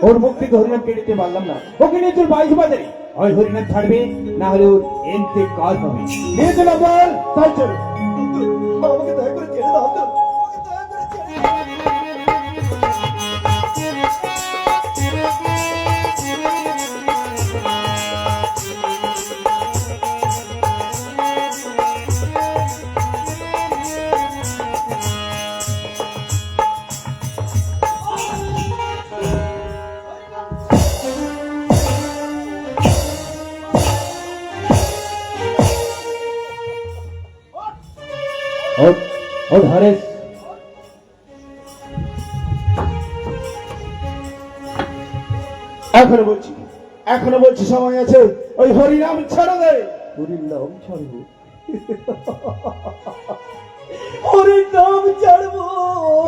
ওর মুখ থেকে হরিনাম কেটে দিতে পারলাম না। ওকে নিয়ে চল 22 বাজারে, হয় হরিনাম ছাড়বে না হলে ওর ইন্তেকাল হবে। নিয়ে চল আব্দুল, তাই চল। আমাকে দয়া করে ছেড়ে দাও আব্দুল, আমাকে দয়া করে ছেড়ে দাও। ওর হরেশ, এখনো বলছি সময় আছে, ওই হরিনাম ছেড়ে দে। হরির নাম ছাড়বো, হরির নাম ছাড়বো।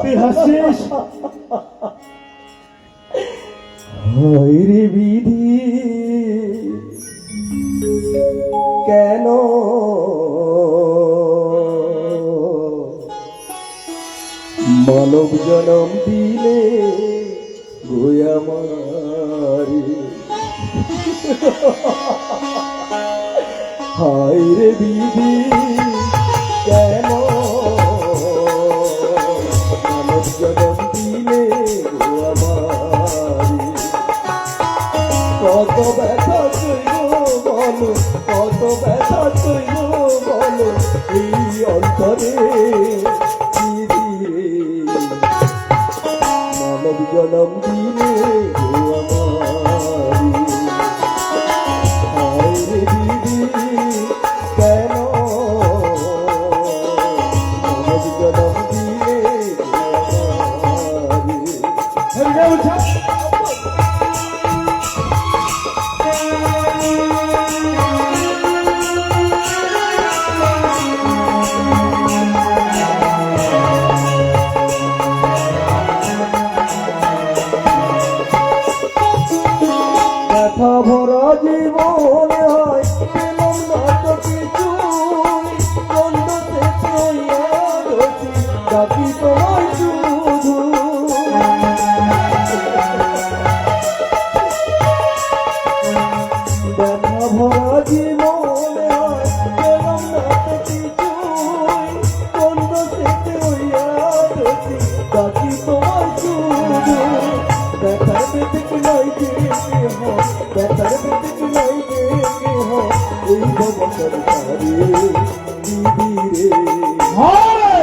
তুই হাসছিস? হায় রে বিধি, কেন মানব জনম দিলে গোয়া মারি। হায় রে বিধি, কেন মানব জনম দিলে গোয়া মারি। কত ব্যথা চইল বলো, কত ব্যথা চইল বলো এই অন্তরে। মানব জনম দিলে আমারি। হায় রে দিদি, কেন মানব জনম দিলে আমারি। হরিনাম ছাড়। ব্যথা ভরা জীবন হয় পেলাম না তো কিছুই, কণ্ঠ থেকে রয়েছি ডাকি তোমায় শুধু। ব্যথা ভরা জীবন হয় পেলাম না তো কিছুই, কণ্ঠ থেকে রয়েছি ডাকি তোমায় শুধু। ব্যথার বেদিক নাই দেখে হয়, ব্যথার বেদিক নাই দেখে হয় এই ভবন সরকারে দিদি রে। হরে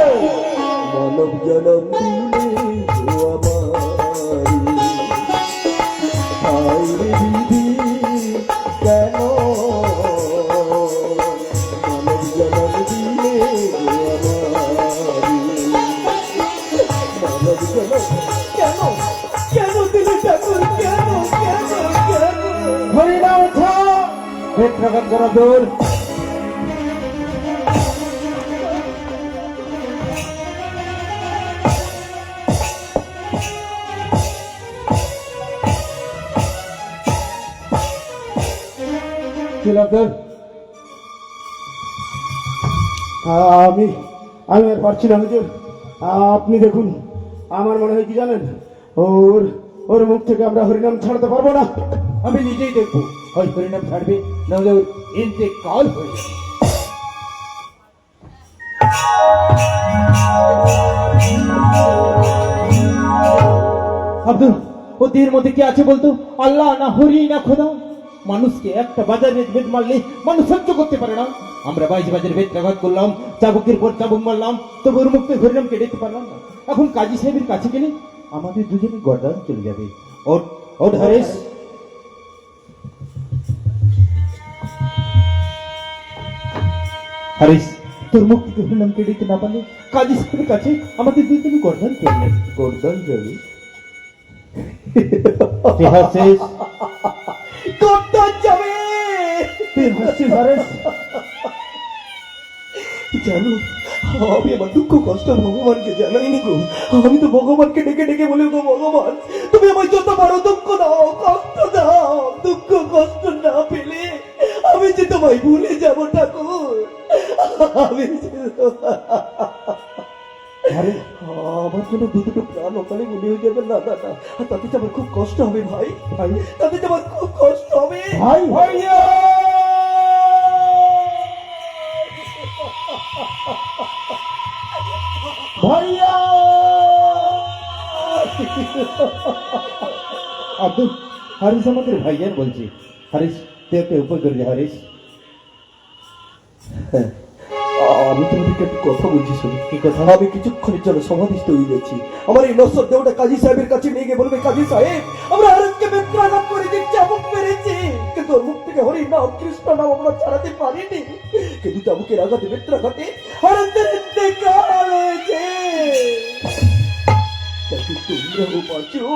বেত্রাঘাত করা আব্দুল। ছিল আব্দুল। আমি আমি আর পারছি না হুজুর, আপনি দেখুন। আমার মনে হয় কি জানেন, ওর ওর মুখ থেকে আমরা হরিনাম ছাড়তে পারবো না। আমি নিজেই দেখবো, হয় হরিনাম ছাড়বে, নাহলে ওর ইন্তেকাল হয়ে যাবে। আব্দুল, ও দেহের মধ্যে কি আছে বলতো? আল্লাহ না হরি না খোদা। মানুষকে একটা বাজার বেদ মারলে মানুষ সহ্য করতে পারে না। আমরা 22 বাজার বেত্রাঘাত করলাম, চাবুকের পর চাবুক মারলাম, তবু ওর মুখ থেকে হরিনাম কেটে দিতে পারলাম না। এখন কাজী সাহেবের কাছে গেলে আমাদের দুজনে গর্দান চলে যাবে। ওট ওট হারেস। হারিস, তোর মুখ থেকে হরিনাম কেটে দিতে না পারলে কাজী সাহেবের কাছে আমাদের দুজনে গর্দান চলে যাবে। গর্দান যাবে। তুই হাসিস? করতে যাবে। তুই হাসছিস হারিস? জানো, আমি আমার দুঃখ কষ্ট ভগবানকে জানাইনি গো। আমি তো ভগবানকে ডেকে ডেকে বলি, গো ভগবান তুমি আমায় যত বড় দুঃখ দাও, কষ্ট দাও, দুঃখ কষ্ট না পেলে আমি যে তোমায় ভুলে যাব ঠাকুর। আমি আরে আমার জন্য দুটো প্রাণ ওখানে গুলি হয়ে যাবে। না না না, আর তাতে যে আমার খুব কষ্ট হবে ভাই, ভাই, তাতে যে আমার খুব কষ্ট হবে ভাই ভাইয়া, ভাইয়া। আব্দুল, হারিস আমাদের ভাইজান বলছি। হারিস, তুই একটা উপর করে যা হারিস। আমি তোমাদেরকে একটা কথা বলছি, শুনি কি কথা? আমি কিছুক্ষণের জন্য সমাধিস্থ হয়ে গেছি। আমার এই নশ্বর দেহটা কাজী সাহেবের কাছে নিয়ে গিয়ে বলবে, কাজী সাহেব আমরা আরেককে বেত্রাঘাত করে দিচ্ছি, চাবুক মেরেছি, কিন্তু ওর মুখ থেকে হরি নাম কৃষ্ণ নাম আমরা ছাড়াতে পারিনি। কিন্তু চাবুকের আঘাতে বেত্রাঘাতে আরেকদের ইন্তেকাল হয়েছে। তাতে তোমরাও বাঁচো,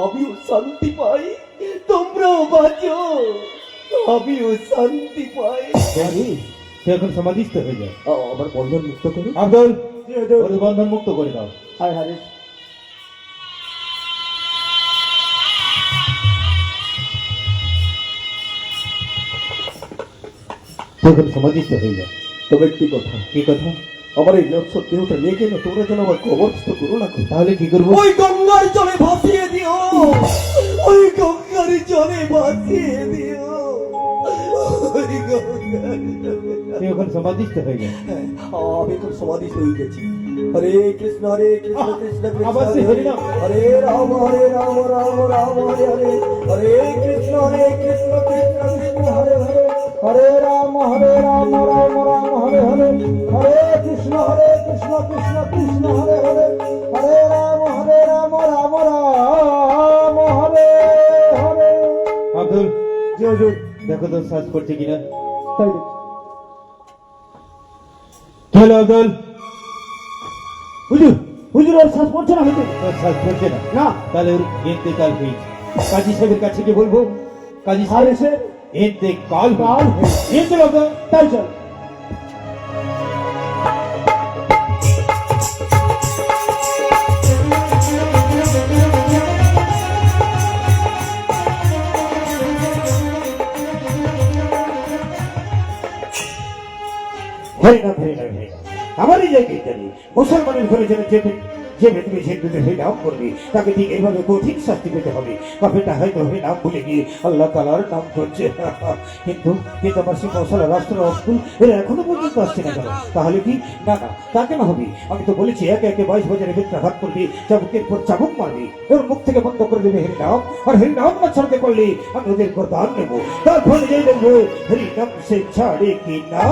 আমিও শান্তি পাই, তোমরাও বাঁচো, আমিও শান্তি পাই। তুই এখন সমাধিস্থ হয়ে যা। আমার বন্ধন মুক্ত করো। আব্দুল, ওর বন্ধন মুক্ত করে দাও। হায় হারে, তুই এখন সমাধিস্থ হয়ে যা। তবে একটি কথা, কি কথা? আমার এই নশ্বর দেহটা নিয়ে গেলে তোমরা যেন আমার কবরস্থ করো না। তাহলে কি করবো? ওই গঙ্গার জলে ভাসিয়ে দিও, ওই গঙ্গার জলে ভাসিয়ে দিও, ওই গঙ্গার জলে। তুই এখন সমাধিস্থ হয়ে যা। আমি এখন সমাধি হয়ে গেছি। হরে কৃষ্ণ কৃষ্ণ কৃষ্ণ আবার সে কৃষ্ণ হরিনাম। হরে রাম রাম রাম হরে হরে, হরে কৃষ্ণ কৃষ্ণ কৃষ্ণ হরে হরে, হরে রাম রাম রাম হরে হরে, হরে কৃষ্ণ কৃষ্ণ কৃষ্ণ হরে হরে, হরে রাম রাম রাম হরে হরে। আব্দুল, জি হুজুর। দেখো তো শ্বাস করছে কিনা। তাই দেখি। কি হলো আব্দুল? হুজুর হুজুর ওর শ্বাস পড়ছে না হুজুর। তোর শ্বাস করছে না? না। তাহলে ওর ইন্তেকাল হয়েছে। কাজী সাহেবের কাছে গিয়ে বলবো, কাজী আর সাহেব এসে ইন্তেকাল কাল হয়েছে। হয়েছে। নিয়ে চলো আব্দুল। তাই চল। হরিনাম হরিনাম হরিনাম। আমারই জায়গায় জানি মুসলমানের ঘরে যেন যে ব্যক্তি সে হরিনাম করবে তাকে ঠিক এইভাবে কঠিন শাস্তি পেতে হবে। কাফেরটা হয়তো হরিনাম ভুলে গিয়ে আল্লাহ তাআলার নাম করছে, কিন্তু কিন্তু আমার সেই মশলা রাষ্ট্র অস্কুল এরা এখনো পর্যন্ত আসছে না কেন? তাহলে কি? না না, তা কেন হবে? আমি তো বলেছি একে একে 22 বাজারে বেত্রাঘাত করবে, চাবুকের পর চাবুক মারবে, ওর মুখ থেকে বন্ধ করে দেবে হরিনাম, আর হরিনাম না ছাড়তে পারলে আমি ওদের গর্দান নেবো। তারপর নিজেই দেখবো হরিনাম সে ছাড়ে কি না।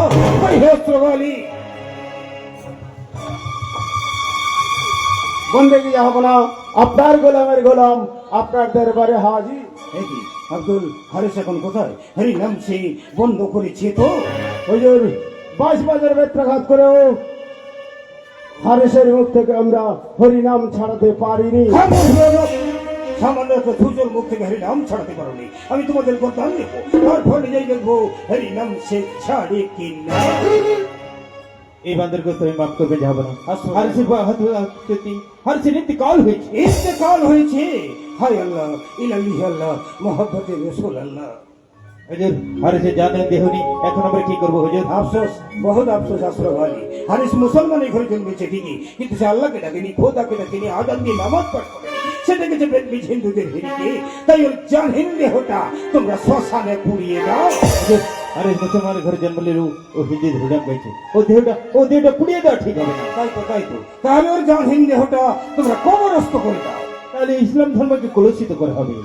ভাই হস্ত্রবালী বন্দেগী জাহাপনা, আপনার গোলামের গোলাম আপনার দরবারে হাজির। কি আব্দুল, হারিস এখন কোথায়? হরিনাম সে বন্ধ করেছে তো? হুজুর 22 বাজার বেত্রাঘাত করেও হারেসের মুখ থেকে আমরা হরিনাম ছাড়াতে পারিনি। সামান্য একটা সূর্যের মুখ থেকে হরি নাম ছাড়াতে পারোনি। আমি তোমাদের বরদান দেবো, তারপর নিজেই দেখবো হরি নাম সে ছাড়ে কি না। এই বান্দরকে তুমি মাফ করবে যাবো না। আসো। আর সে সত্যি আর সে ইন্তেকাল হয়েছে। ইন্তেকাল হয়েছে। হায় আল্লাহ, ইলাহি আল্লাহ, মোহাম্মদে রসুল আল্লাহ। হুজুর আর সে জানে দেহনি, এখন আমরা কি করবো হুজুর? আফসোস, বহুত আফসোস আশ্রয় আলী। হারিস মুসলমানের ঘরে জন্মেছে ঠিকই, কিন্তু সে আল্লাহকে ডাকেনি, খোদাকে ডাকেনি, আজান দিয়ে নামাজ পাঠ করেনি। সে ডেকেছে বেদবিজ হিন্দুদের হেরিকে। তাই ওর জানহীন দেহটা তোমরা শ্মশানে পুড়িয়ে দাও। হুজুর, আরে মুসলমানের ঘরে জন্ম নিলেও ও হিন্দির হুড়াম পেয়েছে, ও দেহটা পুড়িয়ে দেওয়া ঠিক হবে না। তাই তো তাহলে ওর জানহীন দেহটা তোমরা কবরস্থ করে দাও। তাহলে ইসলাম ধর্মকে কলুষিত করা হবে।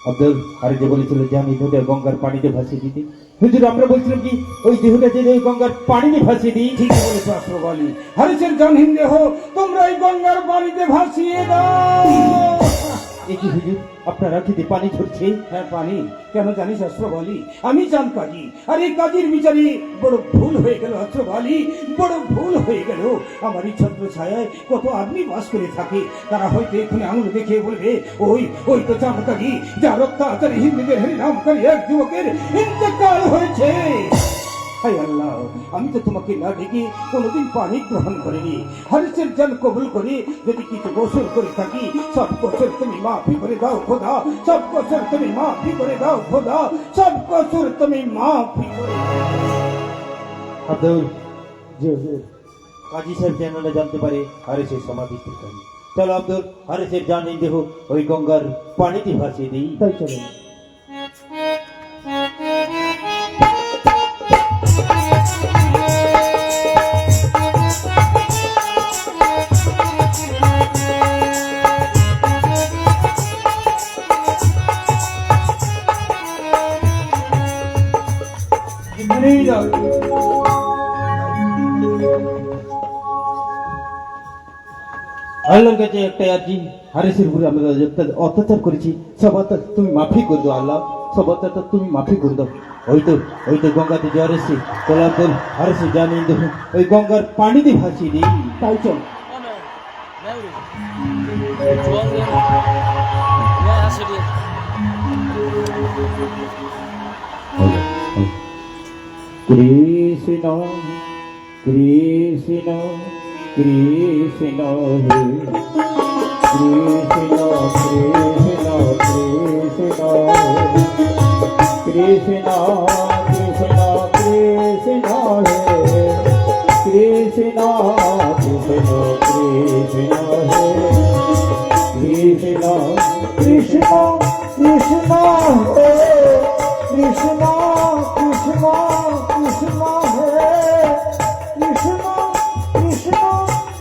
আব্দুল আরে যে বলেছিল যে আমি দেহটা গঙ্গার পানিতে ভাসিয়ে দিতে, হুজুর আমরা বলছিলাম কি ওই দেহটা যে ওই গঙ্গার পানিতে ভাসিয়ে দিই। ঠিকই বলেছো আশ্রয় আলী। হারিসের জানহীন দেহ তোমরা এই গঙ্গার পানিতে ভাসিয়ে দাও। এ কি হুজুর, আপনার আখিতে পানি ঝরছে? হ্যাঁ পানি, কেন জানিস আশ্রয় আলী? আমি চান কাজী, আর এই কাজীর বিচারে বড় ভুল হয়ে গেল আশ্রয় আলী, বড় ভুল হয়ে গেল। আমার এই ছত্র ছায়ায় কত আদমি বাস করে থাকে, তারা হয়তো এখানে আঙুল দেখে বলবে ওই তো চান কাজী, যার অত্যাচারে হিন্দুদের হরিনামকারী এক যুবকের ইন্তেকাল হয়েছে। হায় আল্লাহ, আমি তো তোমাকে না ডেকে কোনোদিন পানি গ্রহণ করিনি। হারিসের জান কবুল করে যদি কিছু গোসল করে থাকি, সব গোসল তুমি মাফি করে দাও খোদা, সব গোসল তুমি মাফি করে দাও খোদা, সব গোসল তুমি মাফি করে দাও। আব্দুল জি হুজুর, কাজী সাহেব যেন না জানতে পারে হারেসের সমাধি স্থানে। চলো আব্দুল, হারেসের জানি দেহ ওই গঙ্গার পানিতে ভাসিয়ে দিই। তাই চলো। এখানেই যাও। আল্লাহর কাছে একটা আর্জি, হারেসের উপরে আমরা অত্যাচার করেছি, সব অত্যাচার তুমি মাফি করে দাও আল্লাহ, সব অত্যাচার তুমি মাফি করে দাও। ওই তো গঙ্গাতে জ্বর এসেছে, চলো আব্দুল হারেসে জানি দেখো ওই গঙ্গার পানিতে ভাসিয়ে দিই। তাই চল। কৃষ্ণ কৃষ্ণ কৃষ্ণ হে কৃষ্ণ কৃষ্ণ কৃষ্ণ কৃষ্ণ কৃষ্ণ কৃষ্ণ হে কৃষ্ণ কৃষ্ণ কৃষ্ণ হে কৃষ্ণ কৃষ্ণ কৃষ্ণ হে কৃষ্ণ কৃষ্ণ কৃষ্ণ হে কৃষ্ণ কৃষ্ণ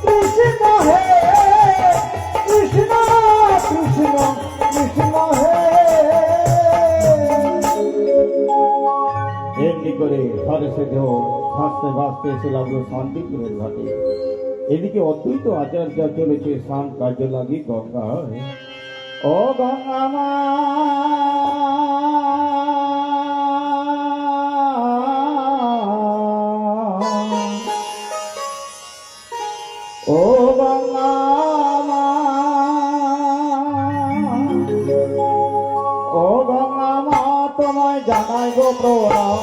কৃষ্ণ হে কৃষ্ণ কৃষ্ণ কৃষ্ণ হে। এমনি করে হারেসে দেহ ভাসতে ভাসতে এসে লাগলো শান্তিপুরের ঘাটে। এদিকে অদ্বৈত আচার্য চলেছে স্নান কার্য লাগি গঙ্গায়। ও গঙ্গা মা ও গঙ্গা মা ও গঙ্গা মা তোমায় জানাই গো প্রণাম।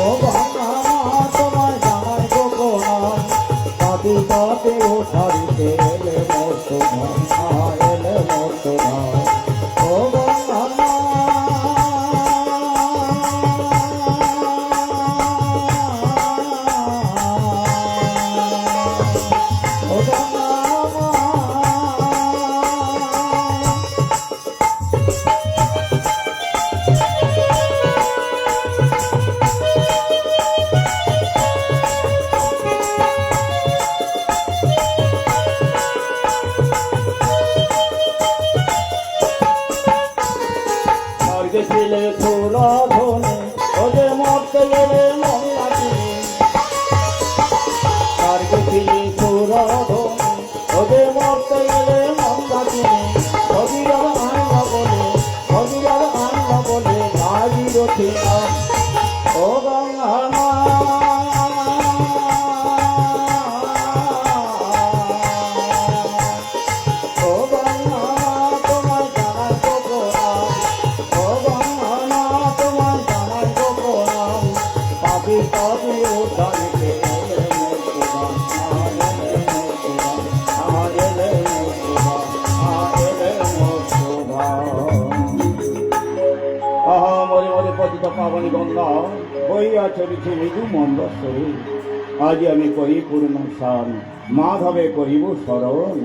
ও গঙ্গা মা তোমায় জানাই গো প্রণাম। পাতি পাতে উঠারিতে এলে মস্তনা এলে মস্তনা। ও গঙ্গা মা ও গঙ্গা মা ছিলে ফুলা ধনে ওদের মরতে গেলে মন লাগিনি। তার গেছিলে ফুলা ধনে ওদের মরতে গেলে মন লাগিনি। কবিরার আনলা বলে গাড়ি রথে না। ও গঙ্গা মা ও গঙ্গা তোমার পাবনী গঙ্গা বইয়া চলেছে মৃদু মন্দস্বরে। আজ আমি করি পূর্ণ স্নান, মাধবে করিব স্মরণ।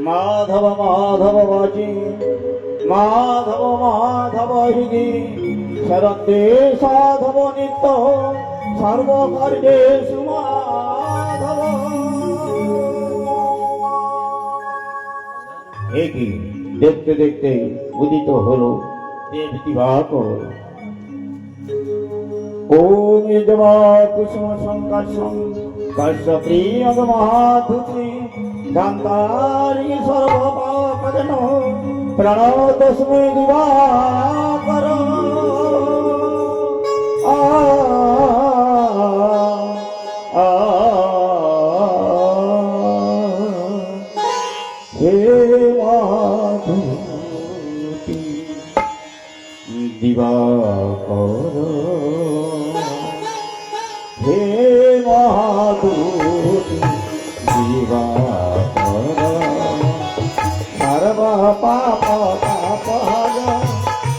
মাধব মাধব বাচি মাধব মাধব হৃদি শরতে সাধব নিত্য সর্বকার্যে সুমাধব। একই দেখতে দেখতে উদিত হলো দেব দিবাকর। ওম যবা কুসুম সংকাশম কাশ্যপ্রিয়ং মহাধুতি শান্তারি সর্বপাপজন প্রণতস্মৈ দিবাকর। আ আ হে মাধুতি দিবাকর, হে মাধুতি দিবাকর। সর্ব পাপ তাপহর,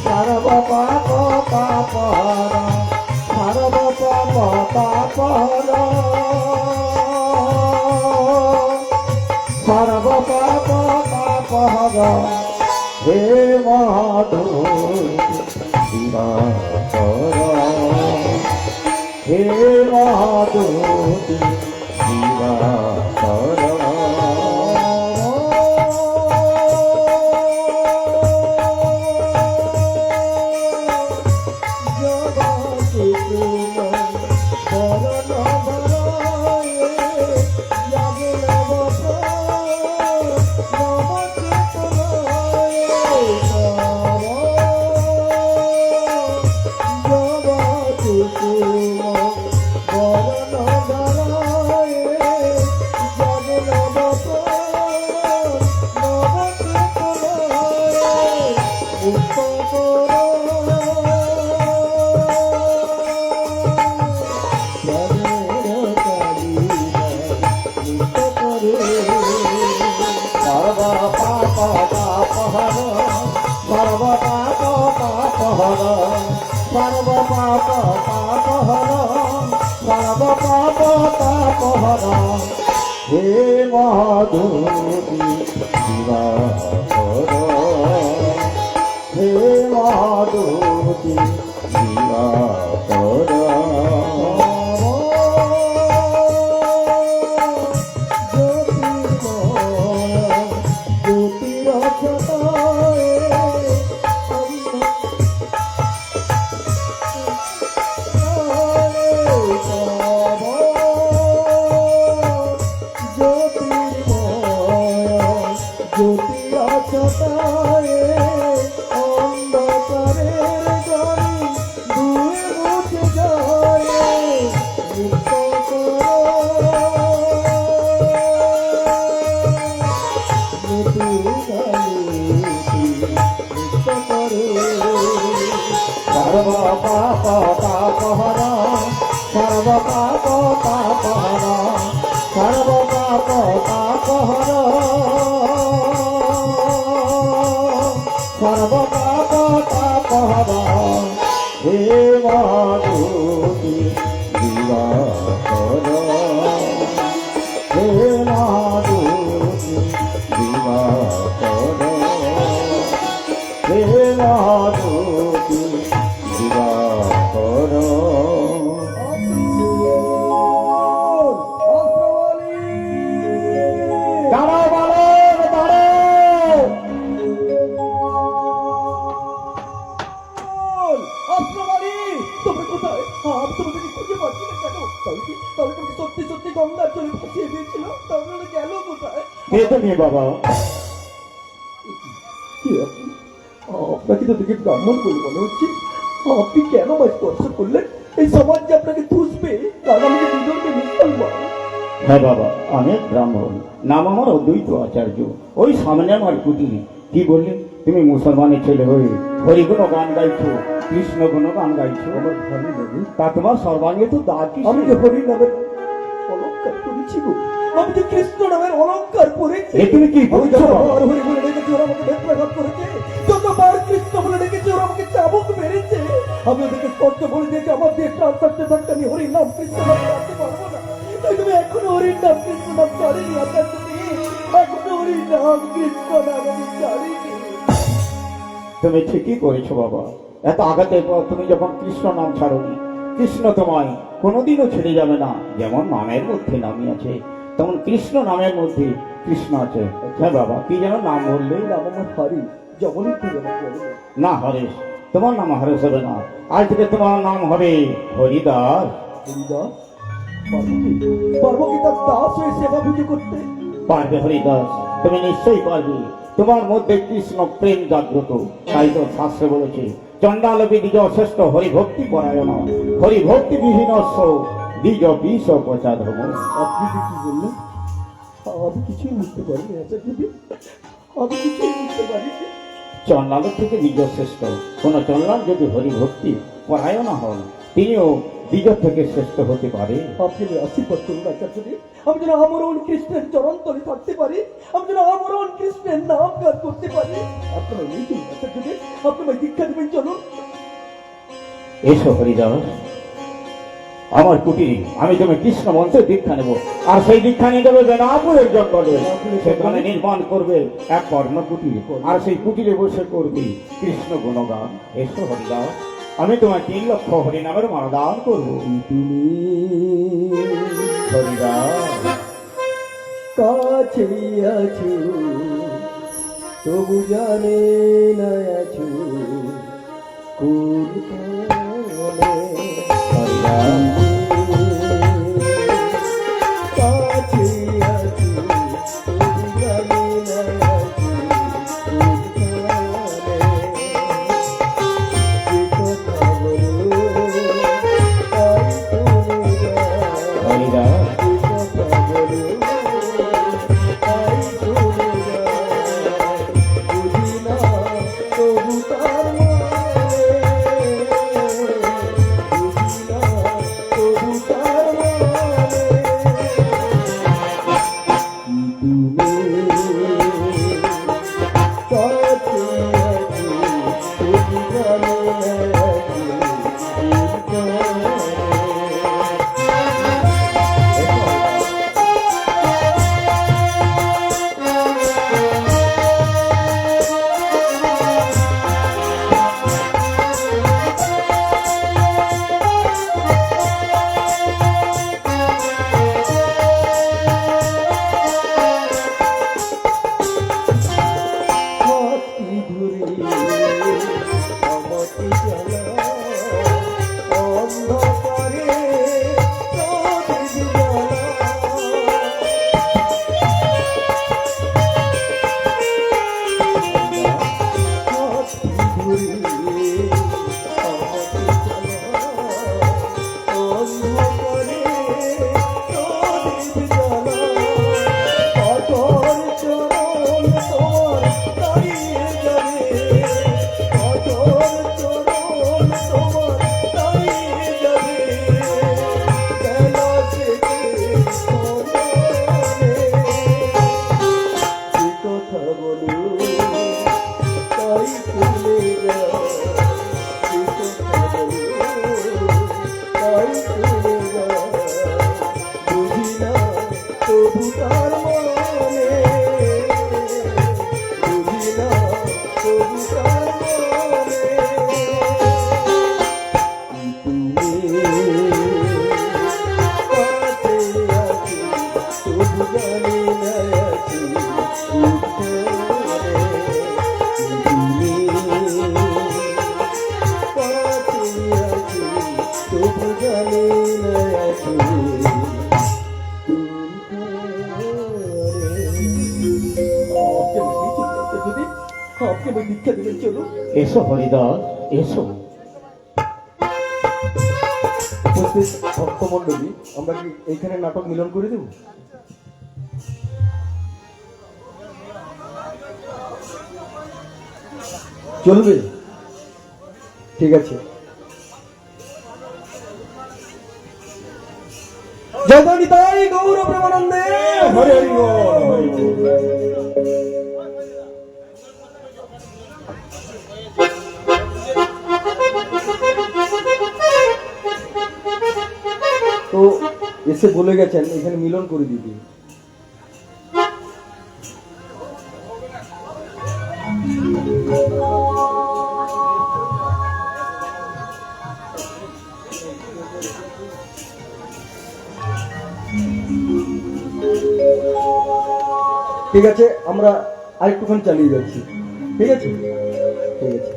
সর্ব পাপ তাপহর, সর্ব পাপ তাপহর, সর্ব পাপ তাপহর। হে মাধুতি দিবাকর, হে মাধুতি দিবাকর। হে মাধুতি দিবাকর, হে মাধুতি দিবাকর। সর্ব পাপ তাপহর, সর্ব পাপ তাপহর, সর্ব পাপ তাপহর, সর্ব পাপ তাপহর। হে মাধুতি দিবাকর, হে মাধুতি দিবাকর, হে মাধুতি দিবাকর। দাঁড়াও বালক, দাঁড়াও। অস্ত্রবাড়ি, তোমরা কোথায়? আমি তোমাদেরকে খুঁজে পাচ্ছি না কেন? তাহলে তুমি সত্যি সত্যি গঙ্গার জলে ভাসিয়ে দিয়েছিল, তাহলে গেল কোথায়? কে তুমি বাবা? কি আপনি? আপনাকে তো দেখে ব্রাহ্মণ বলে মনে হচ্ছে। আপনি কেন আমায় স্পর্শ করলেন? এই সমাজ যে আপনাকে দুষবে, কারণ আমি যে দুজনকে মুসলমান। হ্যাঁ বাবা, আমি ব্রাহ্মণ, নাম আমার অদ্বৈত আচার্য। ওই সামনে আমার কুটির। কি বললি? তুমি মুসলমানের ছেলে হয়ে হরিগুণ গান গাইছো, কৃষ্ণ গুণ গান গাইছো। আমার ভালো লাগে। তা তোমার সর্বাঙ্গে তো দাগ কি? আমি যে হরি নামের অলঙ্কার করেছি গো, আমি যে কৃষ্ণ নামের অলঙ্কার পরেছি। এ তুমি কি আমি বলছো যখন বাবা? হরি বলে ডেকেছি, ওরা আমাকে বেত্রাঘাত করেছে। নাম কৃষ্ণ নাম করতে পারবো না। তাই তুমি এখনো হরির নাম কৃষ্ণ নাম করেনি আচার্যজি, এখনো হরির নাম কৃষ্ণ নাম আমি জানিনি। তুমি ঠিকই করেছো বাবা। এত আঘাতের পর তুমি যখন কৃষ্ণ নাম ছাড়োনি, কৃষ্ণ তোমায় কোনোদিনও ছেড়ে যাবে না। যেমন নামের মধ্যে নামই আছে, তেমন কৃষ্ণ নামের মধ্যে কৃষ্ণ আছে। হ্যাঁ বাবা, কি যেন নাম বললে? নাম আমার হরি, জগন্নাথ দেবেন। না হরেশ, তোমার নাম হরেশ হবে না, আজ থেকে তোমার নাম হবে হরিদাস। হরিদাস? পারবো কি তার দাস হয়ে সেবা পুজো করতে? পারবে হরিদাস, তুমি নিশ্চয়ই পারবে। তোমার মধ্যে কৃষ্ণ প্রেম জাগ্রত, তাই তো শাস্ত্রে বলেছে চণ্ডাল বিদ্য শ্রেষ্ঠ হরিভক্তি পরায়ণ, হরিভক্তি বিহীন দ্বিজ বিষ প্রচার ধর্ম। আপনি কি বললেন? আমি কিছুই বুঝতে পারিনি আচার্যজি, আমি কিছুই বুঝতে পারিনি। চণ্ডাল থেকে দ্বিজ শ্রেষ্ঠ। কোন চণ্ডাল যদি হরিভক্তি পরায়ণ হন, তিনিও দ্বিজ থেকে শ্রেষ্ঠ হতে পারে। আপনি আশীর্বাদ করুন আচার্যজি, আমি যেন আমরণ কৃষ্ণের চরণ তলে থাকতে পারি, আমি যেন আমরণ কৃষ্ণের নাম গান করতে পারি। আপনারা নিয়ে চলুন আচার্যজি, আপনারা দীক্ষা দেবেন, চলুন। এসো হরিদাস আমার কুটিরে, আমি তুমি কৃষ্ণ মন্ত্রে দীক্ষা নেব। আর সেই দীক্ষা নিয়ে যাবে বেনাপুরের জঙ্গলে, সেখানে নির্মাণ করবে এক কর্ম কুটির, আর সেই কুটিরে বসে করবে কৃষ্ণ গুণগান। এসো হরিদাস, আমি তোমায় 3 লক্ষ হরিনামের মালা দান করবো। তুমি হরিদাস কাছে আছো, তবু জানে না আছো কোন কারণে। হরিদাস কাছে আছো, তবু জানে না আছো কোন কারণে। যে কথা বলো তাই শুনে যাও, হরিদাস যে কথা বলো তাই শুনে যাও। বুঝি না তবু তার মানে, বুঝি না তবু তার মানে। তুমি কাছে আছো, তবু জানে না আছো কোন হাতটি ধরে আমাকে জ্বালা, অন্ধকারে কাঁধে জ্বালা। হাতটি ধরে আমাকে জ্বালা, অন্ধকারে কাঁধে জ্বালা। পাথর চরণ তোমার দাঁড়িয়ে যাবে, পাথর চরণ তোমার দাঁড়িয়ে যাবে। বেলা থেকে সমানে, যে কথা বলো তাই শুনে যাও, যে কথা বলো তাই শুনে যাও। বুঝি না তবু তার মানে, বুঝি না তবু তার মানে। তুমি কাছে আছো, তবু জানি না আছো কোথায়। তুমি কাছে আছো, তবু জানি না আছো আপনি আমায় দীক্ষা দেবেন, চলুন। এসো হরিদাস এসো। উপস্থিত ভক্তমণ্ডলী, আমরা কি এইখানে নাটক মিলন করে দেব? চলবে? ঠিক আছে। জয় নিতাই গৌর প্রেমানন্দে। হরি হরি বল, হরি বল। Thank you. এসে বলে গেছেন এখানে মিলন করে দিতে। ঠিক আছে, আমরা আরেকটুখানি চালিয়ে যাচ্ছি। ঠিক আছে, ঠিক আছে।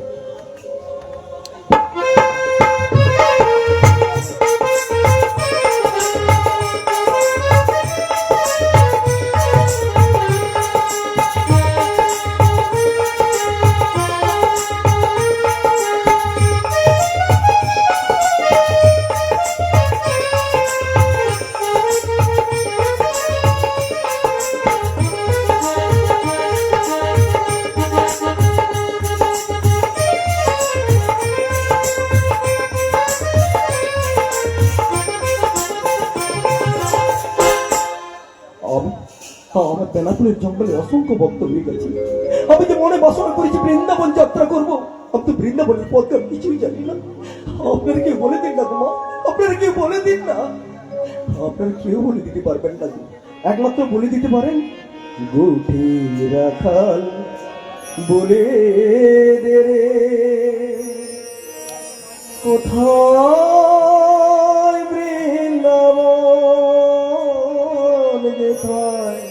আমার বেনাপুরের জঙ্গলে অসংখ্য ভক্ত হয়ে গেছে। আমি যে মনে বাসনা করেছি বৃন্দাবন যাত্রা করব, আমি তো বৃন্দাবনের পথে আমি কিছুই জানি না। আপনারা কেউ বলে দিন না তোমা, আপনারা কেউ বলে দিন না। আপনারা কেউ বলে দিতে পারবেন না, একমাত্র বলে দিতে পারেন গোঠে রাখাল বলে দে রে কোথায় বৃন্দাবন যেথায়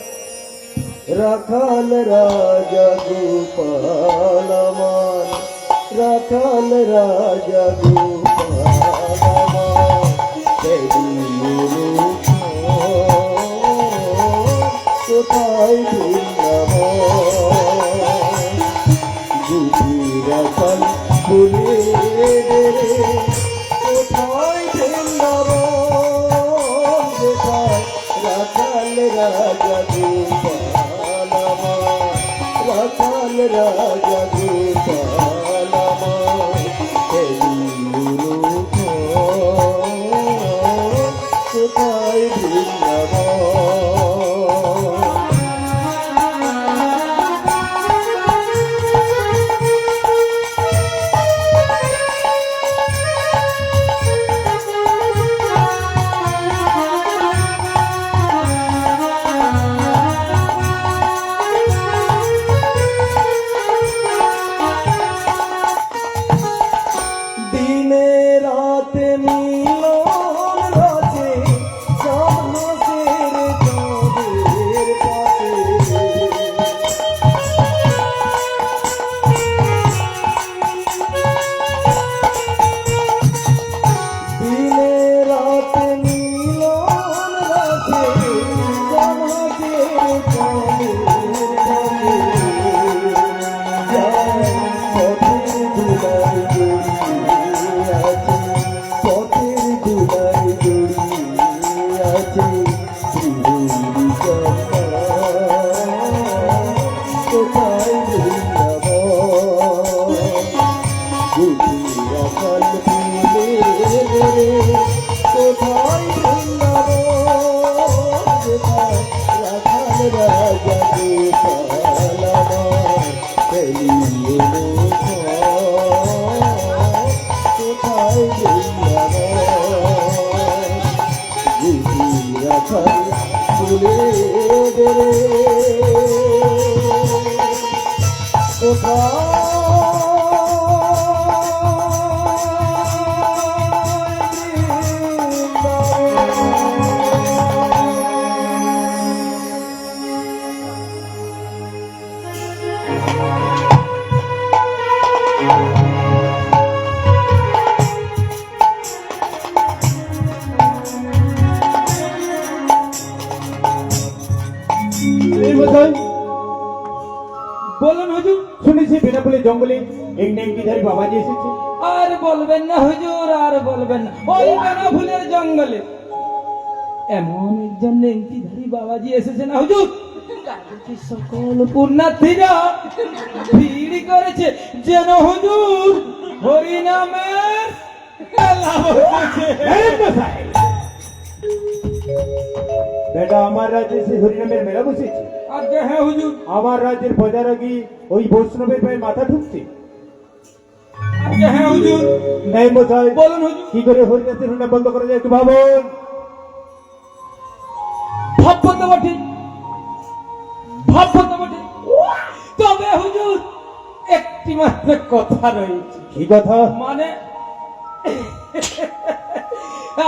রাখাল রাজা গোপাল আমার, রাখাল রাজা গোপাল আমার, কোথায় বৃন্দাবন গোপী রাখাল বলে রে কোথায় বৃন্দাবন যেথায় রাখাল রাজা গোপাল আমার, রাখাল রাজা গোপাল আমার, কোথায় বৃন্দাবন। দিনে রাতে মিলন রাতে চাঁদের চাঁদের পাশে, দিনে রাতে মিলন রাতে চাঁদের চাঁদের পাশে, যায় পথের দুলায় জড়িয়ে আছে, পথের দুলায় জড়িয়ে আছে ত্রিভুবন কোথায় বৃন্দাবন গোপী রাখাল বলে রে কোথায় বৃন্দাবন যেথায় রাখাল রাজা গোপাল আমার, কোথায় বৃন্দাবন গোপী রাখাল বলে রে এই বোধহয় বলুন হুজুর। শুনেছি বেনাপুলের জঙ্গলে এক নেংটিধারী বাবাজি এসেছে। আর বলবেন না হুজুর, আর বলবেন না। ওই বেনাফুলের জঙ্গলে এমন একজন নেংটিধারী বাবাজি এসেছে না হুজুর, গাড়িতে সকল পুণ্যার্থীরা ভিড় করেছে যেন হুজুর হরিনামের মেলা বসেছে। বেটা আমার রাজ্যে সে হরিনামের মেলা বসেছে। আজ্ঞা হ্যাঁ হুজুর। আমার রাজ্যের প্রজারা কি ওই বৈষ্ণবের পায়ে মাথা ঠুকছে? আজ্ঞা হ্যাঁ হুজুর। নাই মশাই, বলুন হুজুর। কি করে হরিদাসের হরিনাম বন্ধ করা যায় একটু ভাবুন। তো বটে, ভাববো তো বটে, তবে হুজুর একটি মাত্র কথা রয়েছে। কি কথা? মানে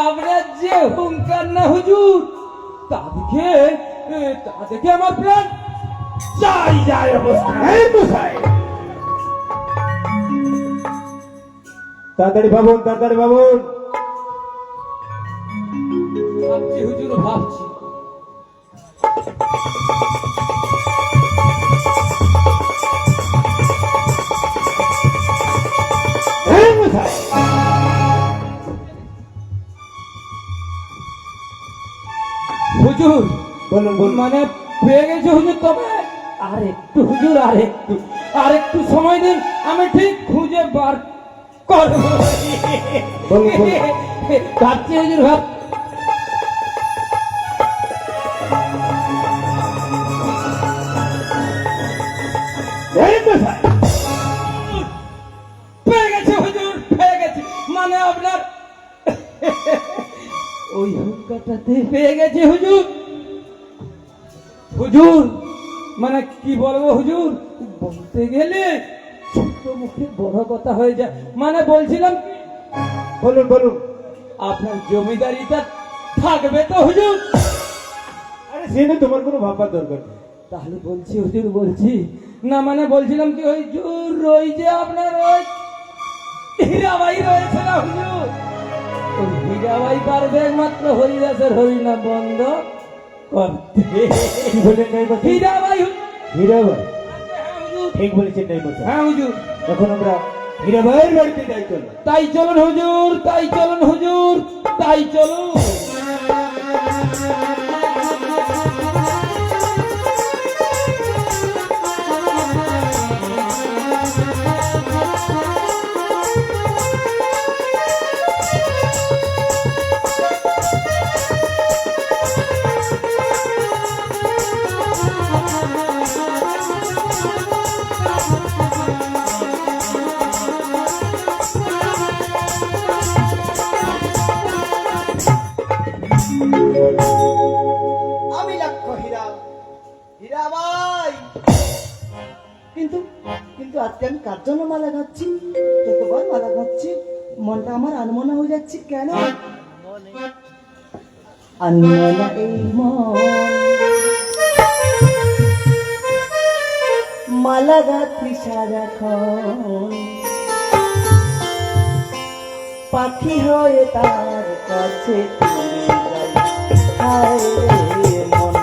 আপনার যে হুঙ্কার না হুজুর, তা দেখে আমার প্রাণ চাই যায় অবস্থা। এই মশাই, তাড়াতাড়ি ভাবুন, তাড়াতাড়ি ভাবুন। ভাবছি হুজুর, ভাবছি। এই মশাই, হুজুর বলুন বলুন। মানে পেয়ে গেছে হুজুর, তবে আর একটু হুজুর, আর একটু সময় দিন, আমি ঠিক খুঁজে বার করব। বলুন, বলুন। ভাবছি হুজুর, ভাব এই মশাই, পেয়ে গেছে হুজুর, পেয়ে গেছে। মানে আপনার ওই হুঙ্কাটাতে পেয়ে গেছে হুজুর। হুজুর মানে কি বলবো হুজুর, বলতে গেলে ছোট মুখে বড় কথা হয়ে যায়। মানে বলছিলাম কি, বলুন বলুন। আপনার জমিদারিটা থাকবে তো হুজুর? আরে সে নিয়ে তোমার কোনো ভাববার দরকার নেই। তাহলে বলছি হুজুর, বলছি না, মানে বলছিলাম কি, ওই জোর ওই যে আপনার ওই হীরাবাই রয়েছে না হুজুর, ওই হীরাবাই পারবে একমাত্র হরিদাসের হরিনাম বন্ধ করতে। কি বললেন নাই মশাই? হীরাবাই হীরাবাই, হ্যাঁ হুজুর, ঠিক বলেছেন নাই মশাই। হ্যাঁ হুজুর। এখন আমরা হীরাবাইয়ের বাড়িতে যাই, চলো। তাই চলুন হুজুর, তাই চলুন হুজুর, তাই চলুন। আমি লক্ষ্য হীরা, হীরাবাই। কিন্তু কিন্তু আজকে আমি কার জন্য মালা খাচ্ছি? যতবার মালা খাচ্ছি মনটা আমার আনমনা হয়ে যাচ্ছে। কেন আনমনা এই মন? মালা গাঁথি সারাক্ষণ, পাখি হয়ে তার কাছে উড়ে যাই। হায় রে মন,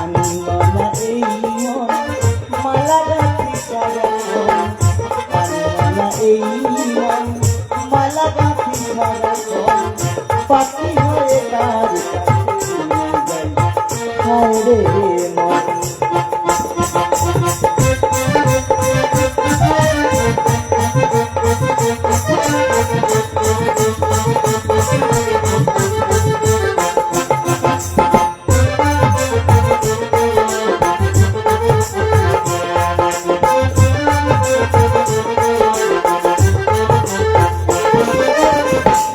আনমনা এই মন, মালা গাঁথি সারাক্ষণ, আনমনা এই মন, মালা গাঁথি সারাক্ষণ, পাখি হয়ে তার কাছে উড়ে যাই। হায় রে মন।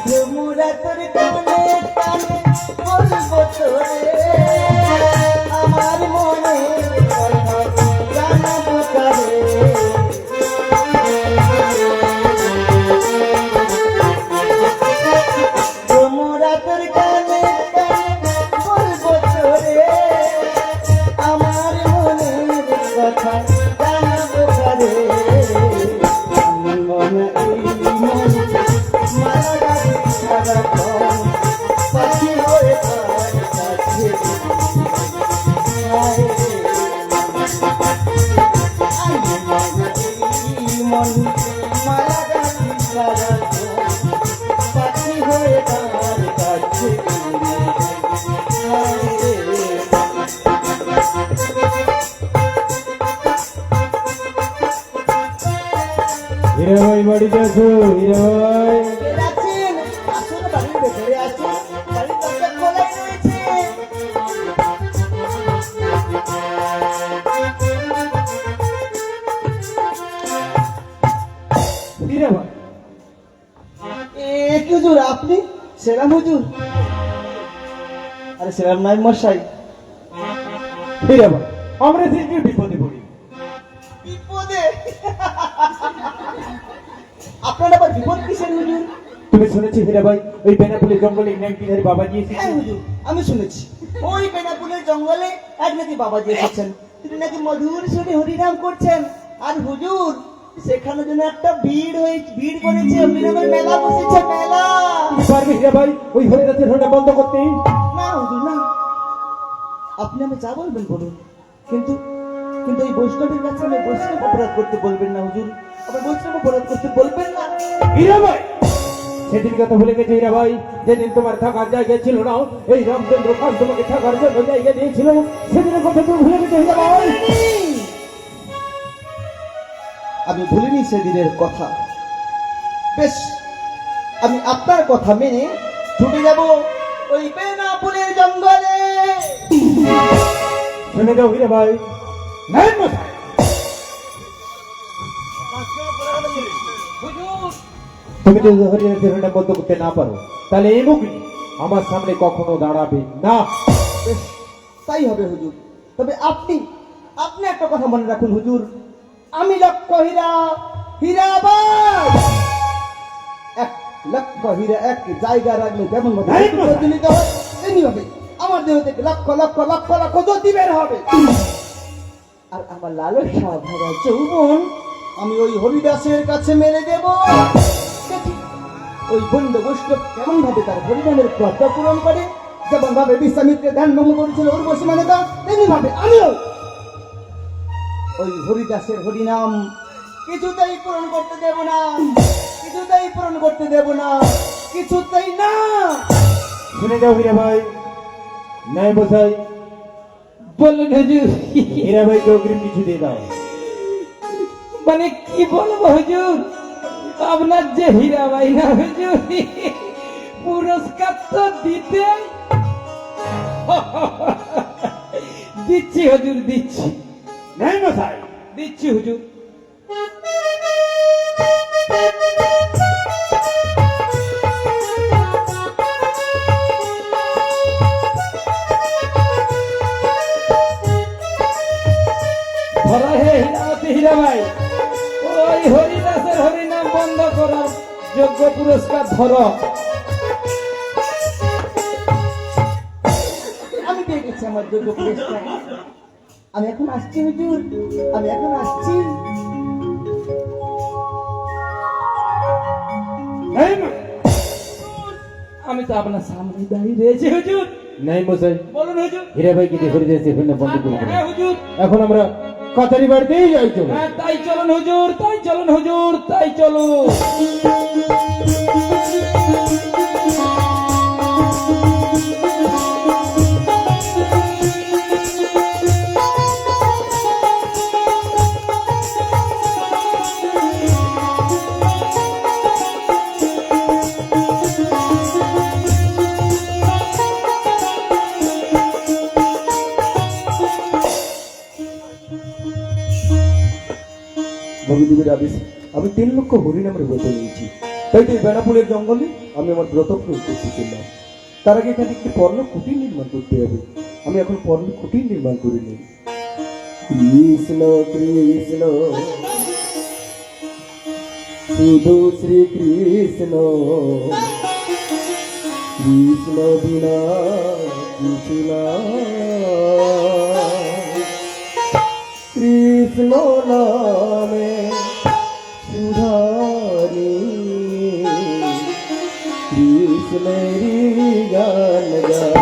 যমুনা তোর কানে কানে বলবো তোরে, আমার মনে কথা জানাবো কারে। যমুনা তোর কানে কানে বলবো তোরে, আমার মনের কথা জানাবো কারে। মনে এই মন মালা গাঁথি সারাক্ষণ, পাখি হয়ে তার কাছে হায় রে মন, মালা গাঁথি সারাক্ষণ, পাখি হয়ে তার কাছে হায় রে। হীরাবাই বাড়িতে আছো? হীরাবাই, কে আছেন? আসুন, বাড়ির ভেতরে আসুন, বাড়ির দরজা খোলাই রয়েছে। হীরাবাই, হুজুর। আরে সেরাম নাই মশাই। হীরা ভাই আমরা তিনজন বিপদে পড়ি। বিপদে? আপনার আবার বিপদ কিসের হুজুর? তুমি শুনেছি হীরা ভাই ওই বেনাপুলি জঙ্গলে নাকি বাবা দিয়েছে? হ্যাঁ হুজুর, আমি শুনেছি ওই বেনাপুলের জঙ্গলে এক নাকি বাবাজি এসেছেন, তিনি নাকি মধুর সুরে হরিনাম করছেন। আর হুজুর সেখানে যেন একটা ভিড় করেছে, হরিনামের মেলা বসেছে, মেলা। পারবে হীরা ভাই ওই হরিদাসের হোটা বন্ধ করতে? না হুজুর না, আপনি আমি যা বলবেন বলুন, কিন্তু কিন্তু এই বৈষ্ণবের কাছে আমি বৈষ্ণব অপরাধ করতে বলবেন না হুজুর, আবার বৈষ্ণব অপরাধ করতে বলবেন না। হীরা ভাই সেদিন কথা ভুলে গেছে হীরা ভাই, যেদিন তোমার থাকার জায়গা ছিল না, এই রামচন্দ্র খান তোমাকে থাকার জন্য জায়গা দিয়েছিল, সেদিনের কথা তুমি ভুলে গেছে হীরা ভাই? আমি ভুলিনি সেদিনের কথা। বেশ, আমি আপনার কথা মেনে ছুটে যাব ওই বেনাপুলের জঙ্গলে। শুনে যাও হীরা ভাই। নাই মশাই তুমি যদি হরিদাসের হোটা বন্ধ করতে না পারো তাহলে এই মুখ নিয়ে আমার সামনে কখনো দাঁড়াবে না। বেশ, তাই হবে হুজুর। তবে আপনি আপনি একটা কথা মনে রাখুন হুজুর, আমি লক্ষ হীরা, হীরাবাদ। এক লক্ষ হীরা এক জায়গা রাখলে যেমন ভাবে এই কথা। প্রজ্বলিত হয়, তেমনি হবে আমার দেহ থেকে লক্ষ লক্ষ লক্ষ লক্ষ জ্যোতি বের হবে। আর আমার লালসা ভরা যৌবন আমি ওই হরিদাসের কাছে মেরে দেব। দেখি ওই বন্ড বৈষ্ণব কেমন ভাবে তার হরিনামের প্রজ্ঞা পূরণ করে, যেমন ভাবে বিশ্বামিত্রের ধ্যান ভঙ্গ করেছিল উর্বশী মানেতা, তেমনি ভাবে আমিও ওই হরিদাসের হরিনাম কিছুতেই পূরণ করতে দেব না, কিছুতেই পূরণ করতে দেব না, কিছুতেই না। শুনে যাও হীরা ভাই। নাই মশাই বলুন হুজুর। হীরা ভাইকে অগ্রিম কিছু দিয়ে দাও। মানে কি বলবো হুজুর, আপনার যে হীরা ভাই না হুজুর, পুরস্কার তো দিতে দিচ্ছি হুজুর, দিচ্ছি নাই মশাই দিচ্ছি হুজুর। ধরো হে হীরাবতী হীরা ভাই, ওই হরিদাসের হরিনাম বন্ধ করার যোগ্য পুরস্কার ধরো। আমি পেয়ে গেছি আমার যোগ্য পুরস্কার। আমি এখন আসছি হুজুর, আমি এখন আসছি। নাই মশাই। আমি তো আপনার সামনে দাঁড়িয়ে রয়েছি হুজুর, নাই মশাই বলুন হুজুর। হীরা ভাইকে দিয়ে হরিদাসের হোটা বন্ধ করে দিন। হ্যাঁ হুজুর, এখন আমরা কাছারি বাড়িতেই যাই চলো। হ্যাঁ তাই চলুন হুজুর, তাই চলুন হুজুর, তাই চলুন। ভগদেবের আদেশ আমি 3 লক্ষ হরিনামের ব্রত নিয়েছি, তাই তো এই বেনাপুলের জঙ্গলে আমি আমার ব্রত প্রয়োগ করতে চললাম। তার আগে এখানে একটি পর্ণ কুটির নির্মাণ করতে হবে। আমি এখন পর্ণ কুটির নির্মাণ করে নিই। কৃষ্ণ কৃষ্ণ শুধু শ্রী কৃষ্ণ, কৃষ্ণ বিনা কিছু না, কৃষ্ণ নামে সুধারি, কৃষ্ণেরই গান গায়,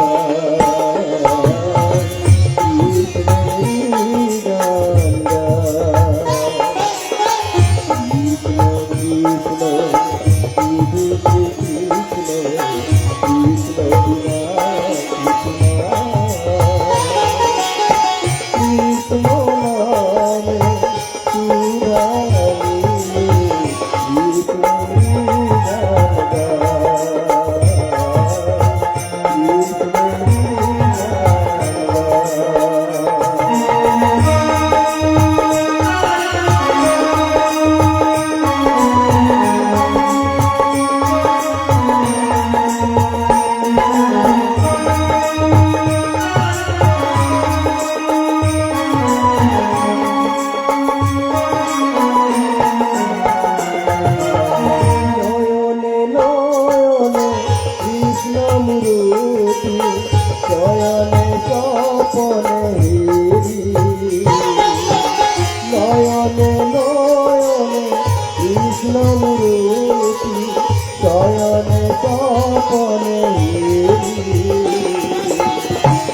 কৃষ্ণেরই গান গায়, কৃষ্ণ কৃষ্ণ শুধু শ্রী কৃষ্ণ, কৃষ্ণ বিনা কিছু না, কৃষ্ণ নামে সুধারি, কৃষ্ণেরই গান গায়।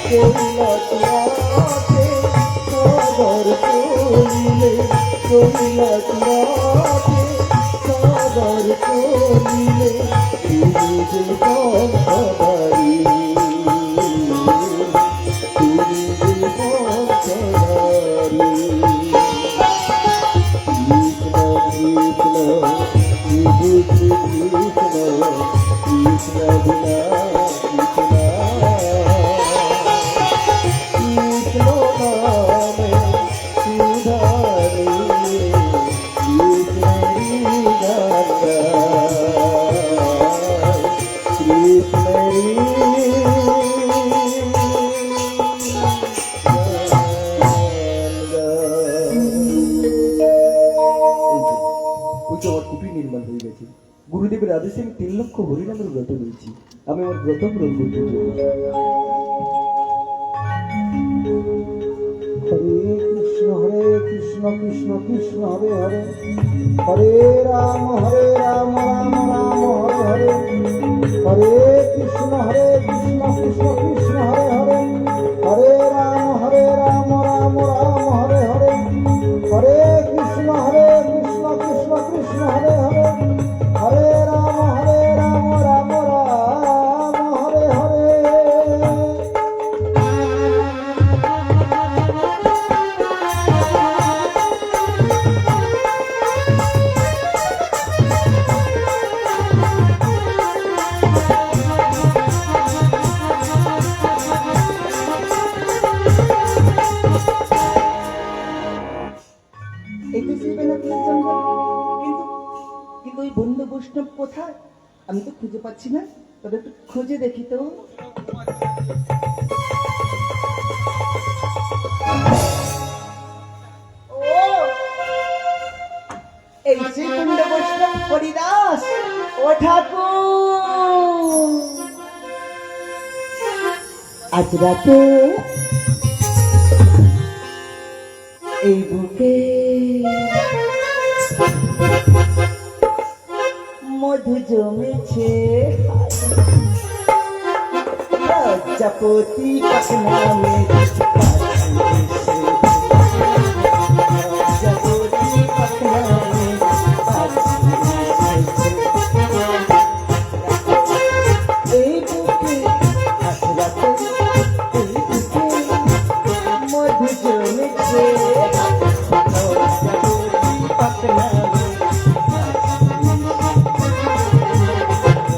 কৈলাসরাতে সাগর চলিলে কৈলাসরাতে সাগর চলিলে তুমি যে বংশধারী তুমি যে বংশধারী কৃষ্ণ কৃষ্ণ বিনা কৃষ্ণ নামে সুধারে আমার কুটির নির্মাণ হয়ে গেছে। গুরুদেবের আদেশে আমি 3 লক্ষ হরিনামের ব্রত নিয়েছি। আমি আমার ব্রত পূরণ করতে চাই। হরে কৃষ্ণ কৃষ্ণ কৃষ্ণ হরে হরে হরে রাম রাম রাম হরে হরে হরে কৃষ্ণ কৃষ্ণ কৃষ্ণ হরে হরে হরে রাম রাম রাম হরে হরে হরে কৃষ্ণ কৃষ্ণ কৃষ্ণ হরে হরে হরে রাম রাম রাম হরে হরে। এই তো সেই বেনাপুরের জঙ্গল, কিন্তু কিন্তু ওই বন্ধু বৈষ্ণব কোথায়? আমি তো খুঁজে পাচ্ছি না, তবে একটু খুঁজে দেখি তো। ও, এই সেই বন্ধু বৈষ্ণব হরিদাস। ও ঠাকুর, আজ রাতে এই বুকে মধু জমেছে, লজ্জাপতি পাকনামে লজ্জাপতি পাকনামে এই বুকে আজ রাতে এই বুকে মধু জমেছে, লজ্জাপতি পাকনামে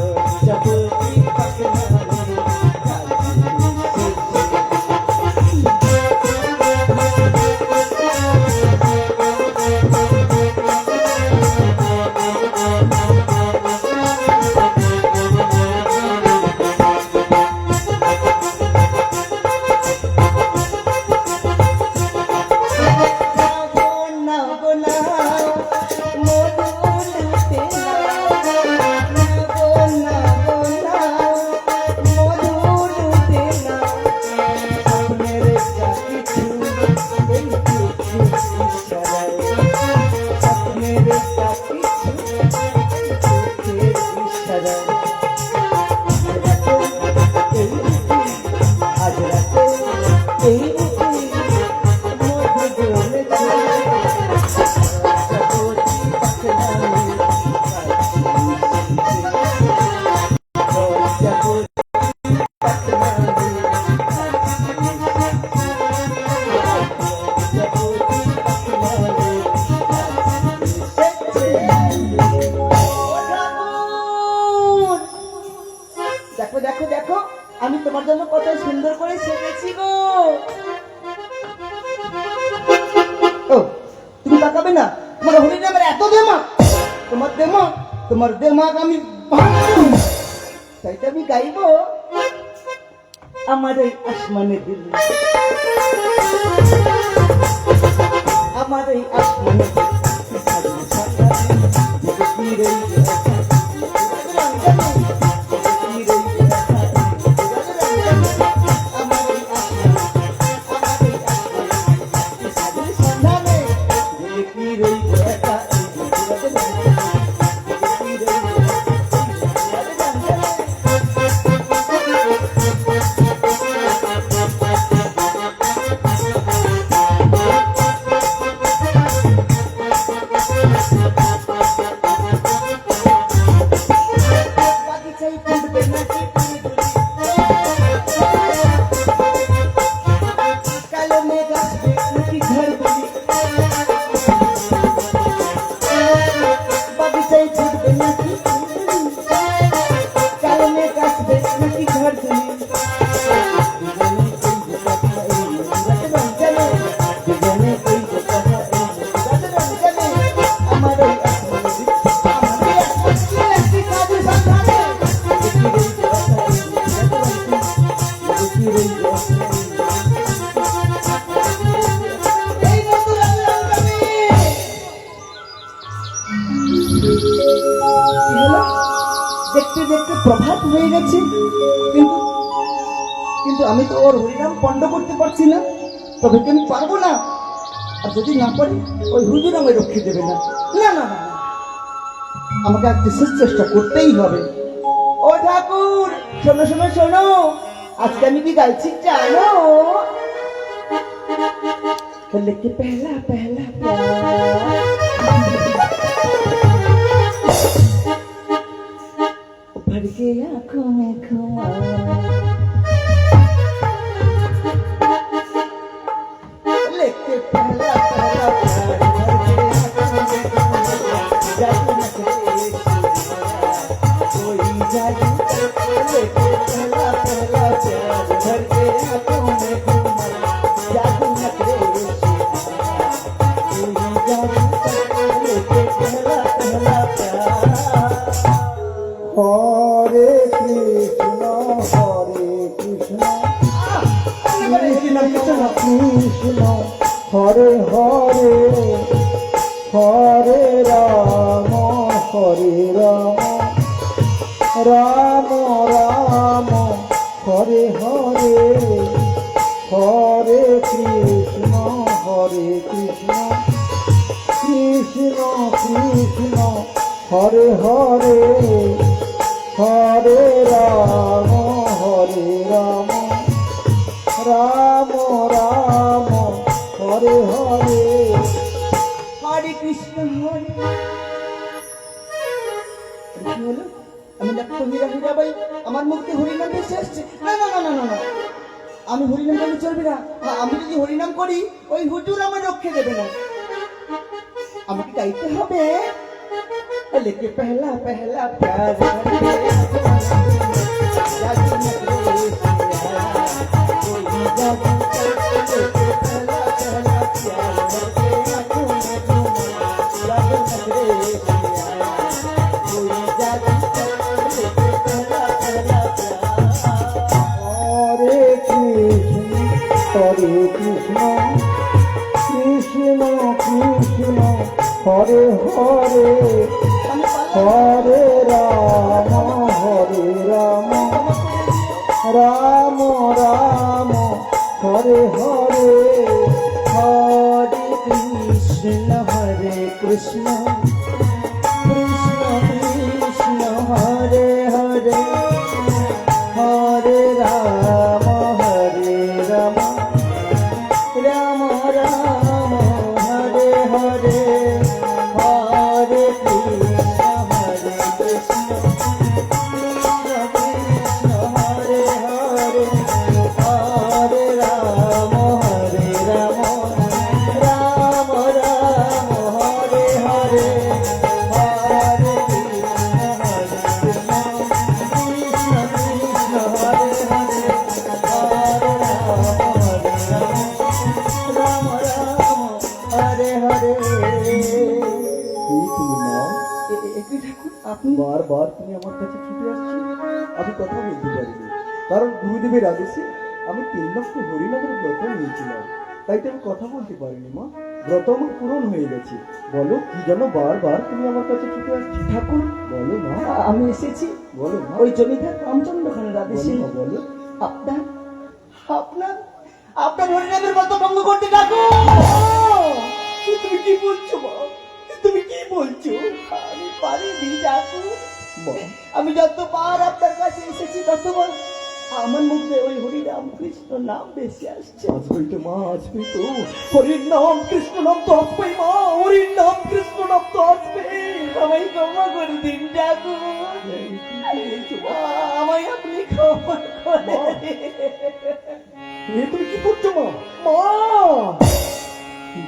লজ্জাপতি পাকনামে দেখো দেখো দেখো, আমি তোমার জন্য কত সুন্দর করে সেজেছি গো। ও, তুমি তাকাবে না? তোমার হরিনামের এত দেমাক, তোমার দেমাক আমি ভাঙবো। তাই তো আমি গাইবো, আমার এই আসমানে দিল, আমার এই আসমানে এই নতুন আল্লাহর নামে। কি হলো? দেখতে দেখতে প্রভাত হয়ে গেছে, কিন্তু কিন্তু আমি তো ওর হরিনাম পণ্ড করতে পারছি না। তবে কি আমি পারবো না? আর যদি না পারি, ওই হুজুর আমায় রক্ষে দেবে না। না না না না। আমাকে আজকে শেষ চেষ্টা করতেই হবে। ও ঠাকুর, শোনো শোনো শোনো, আজকে আমি কি গাইছি জানো? लेके पहला पहला प्यार भर के आंखों में खुमार लेके पहला पहला प्यार भर के आंखों में खुमार जादू न करे कोई जादू लेके पहला पहला प्यार भर के आंखों में खुमार जादू न करे হরে কৃষ্ণ কৃষ্ণ কৃষ্ণ হরে হরে হরে রাম রাম রাম হরে হরে হরে কৃষ্ণ কৃষ্ণ কৃষ্ণ হরে হরে হরে রাম রাম রাম হরে হরে হরে কৃষ্ণ হরে। কি হলো? আমি ডাক্তার মীরাবাই, আমার মুখে হরিনাম ভেসে আসছে। না না না না না না, আমি হরিনাম করলে চলবে না। আমি যদি হরিনাম করি, ওই হুজুর আমায় রক্ষে দেবে না। আমাকে গাইতে হবে, लेके पहला पहला प्यार जादू न करे कोई जादू लेके पहला पहला प्यार भर के आंखों में खुमार जादू न करे कोई जादू लेके पहला पहला प्यार। হরে কৃষ্ণ কৃষ্ণ কৃষ্ণ হরে হরে হরে রাম রাম রাম হরে হরে हरे कृष्ण कृष्ण कृष्ण हरे हरे हरे राम राम राम हरे हरे हरे कृष्ण कृष्ण कृष्ण हरे हरे हरे राम राम राम हरे हरे हरे कृष्ण कृष्ण कृष्ण हरे हरे हरे राम हरे हरे। একই ঠাকুর, আপনি বারবার তুমি আমার কাছে ছুটে আসছো, আমি কথা বলতে পারিনি, কারণ গুরুদেবের আদেশে আমি 3 লক্ষ হরিনামের ব্রত নিয়েছিলাম, তাই তো আমি কথা বলতে পারিনি। মা, ব্রত আমার পূরণ হয়ে গেছে। বলো কি যেন বারবার তুমি আমার কাছে ছুটে আসছো? ঠাকুর, বলো মা, আমি এসেছি বলো মা, ওই জমিদার রামচন্দ্র খানের আদেশে। বলো মা, বলো। আপনার আপনার আপনার হরিনামের ব্রত ভঙ্গ করতে ঠাকুর। তুমি কি বলছো মা? তুমি কি বলছো? আমি পারিনি ঠাকুর। মা, আমি যতবার আপনার কাছে এসেছি ততবার আমার মুখে ওই হরিনাম কৃষ্ণ নাম বেশি আসছে। আসবেই তো মা, আসবেই তো, হরির নাম কৃষ্ণ নাম তো আসবেই মা, হরির নাম কৃষ্ণ নাম তো আসবে। আমায় ক্ষমা করে দিন ঠাকুর, আমায় আপনি ক্ষমা করে দিন। তুমি কি করছো মা? মা,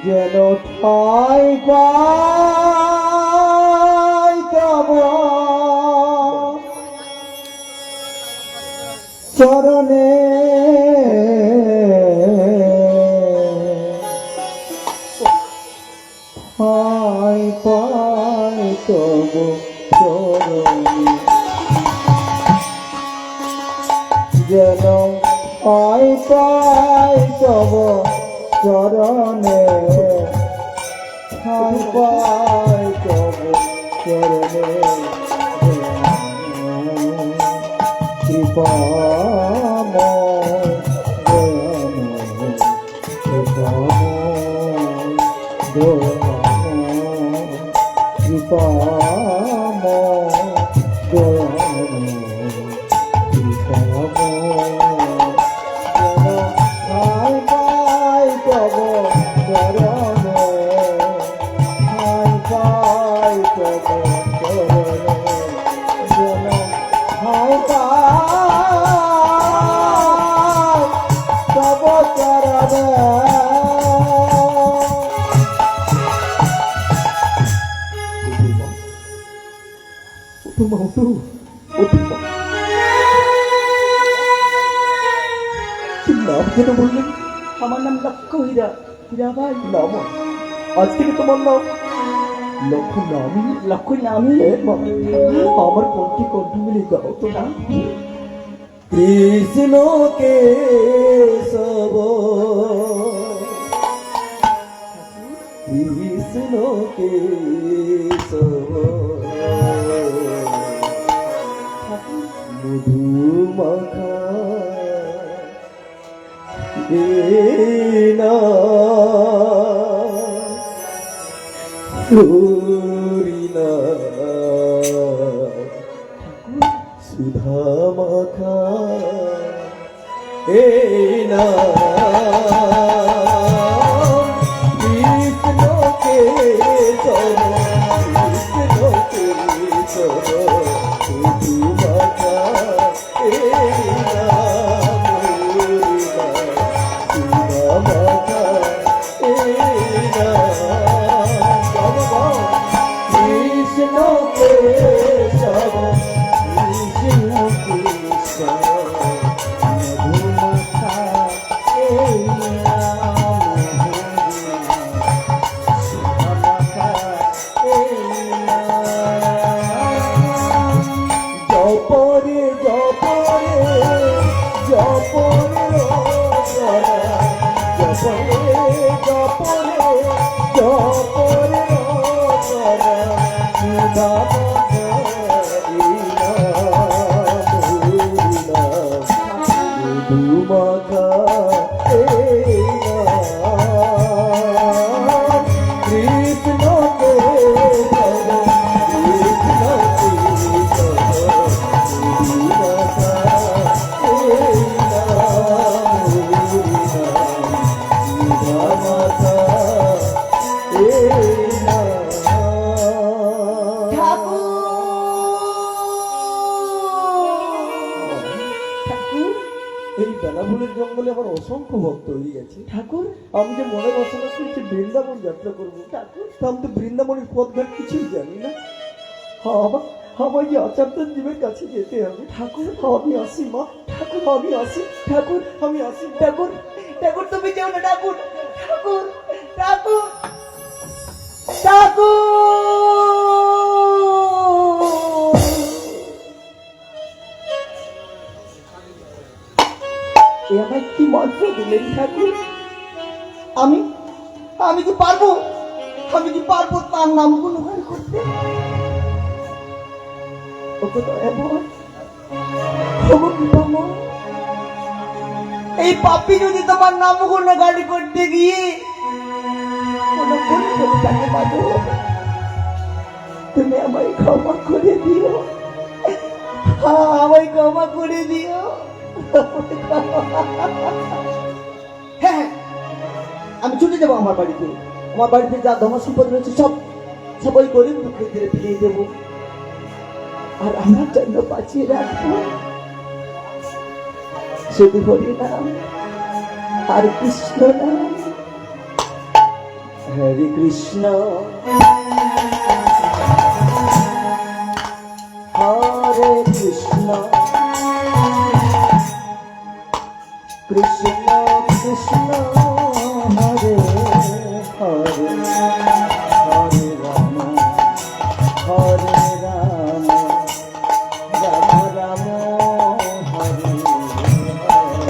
যেন ঠাই পাই তব চরণে, ঠাই পাই তব চরণে, যেন ঠাই পাই পাই তব চরণে ঠাই পাই তব চরণে কৃপাময় দয়াময় কৃপাময় দয়াময় কৃপাময় দয়াময় ঠাই পাই তব চরণে ঠাই পাই তব চরণে যেন ঠাই পাই তব চরণে। কি নাম কেন বললেন? আমার নাম লক্ষ্য হীরা। হীরা ভাই নাম? আজ থেকে তোমার নাম লক্ষ্য নামি? লক্ষ্য নামি? আমার কণ্ঠে কণ্ঠ মিলে গাও তো না। কৃষ্ণ কেশব কৃষ্ণ কেশব মধুমাখা দেনা ফ্লোরিনা সুধা মাখা এ না কৃষ্ণ কেশব কৃষ্ণ কেশব শুধু মাখা এ না সুধা মাখা এ না কৃষ্ণ কেশব জপরে জপরে জপরে জপরে জপরে জপরে মধুমাখা কৃষ্ণ এই বেনাফুলের জঙ্গলে আমার অসংখ্য ভক্ত হয়ে গেছে ঠাকুর। আমি যে মনে বাসনা করছি বৃন্দাবন যাত্রা করবো ঠাকুর, তা আমি তো বৃন্দাবনের পথঘাট কিছুই জানি না। আমার যে আচার্যের জীবের কাছে যেতে হবে ঠাকুর। আমি আসি মা ঠাকুর, আমি আসি ঠাকুর, আমি আসি ঠাকুর। ঠাকুর তুমি যেও না ঠাকুর। ঠাকুর ঠাকুর ঠাকুর এ আমায় কি মন্ত্র দিলেন ঠাকুর? আমি আমি কি পারবো? আমি কি পারবো তার নাম গুণগান করতে? ওগো দয়াময়, ওগো কৃপাময়, এই পাপী যদি তোমার নাম গুণগান করতে গিয়ে কোনো ভুল করে থাকে মাধব, তুমি আমায় ক্ষমা করে দিও। আমায় ক্ষমা করে দিও। হ্যাঁ, আমি ছুটে যাবো আমার বাড়িতে। আমার বাড়িতে যা ধন সম্পদ রয়েছে সব ওই গরিব দুঃখীদের ফিরিয়ে দেবো, আর আমার জন্য বাঁচিয়ে রাখবো শুধু হরি নাম আর কৃষ্ণ নাম। হরে কৃষ্ণ হরে কৃষ্ণ কৃষ্ণ কৃষ্ণ হরে হরে, হরে রাম হরে রাম, রাম রাম হরে হরে।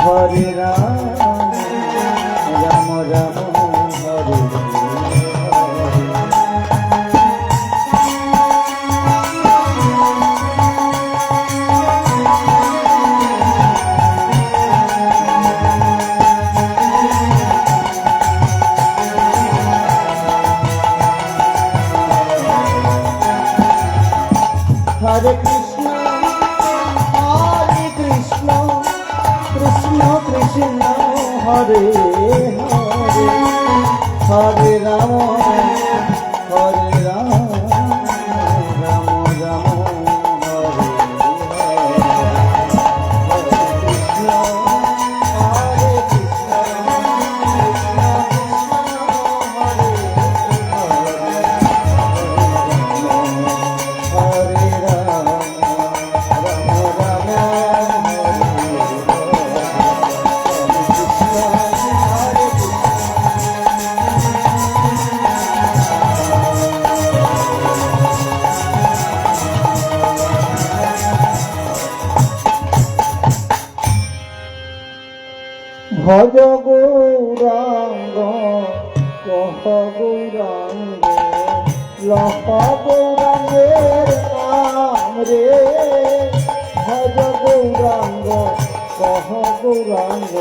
হরে রাম রাম রাম হরে হরে কৃষ্ণ কৃষ্ণ কৃষ্ণ হরে হরে হরে রাম হরে রাম রাম রাম হরে হরে কৃষ্ণ হরে কৃষ্ণ হরে রাম রাম রাম ভজ গৌরাঙ্গ কহ গৌরাঙ্গ লহ গৌরাঙ্গের নাম রে ভজ গৌরাঙ্গ কহ গৌরাঙ্গ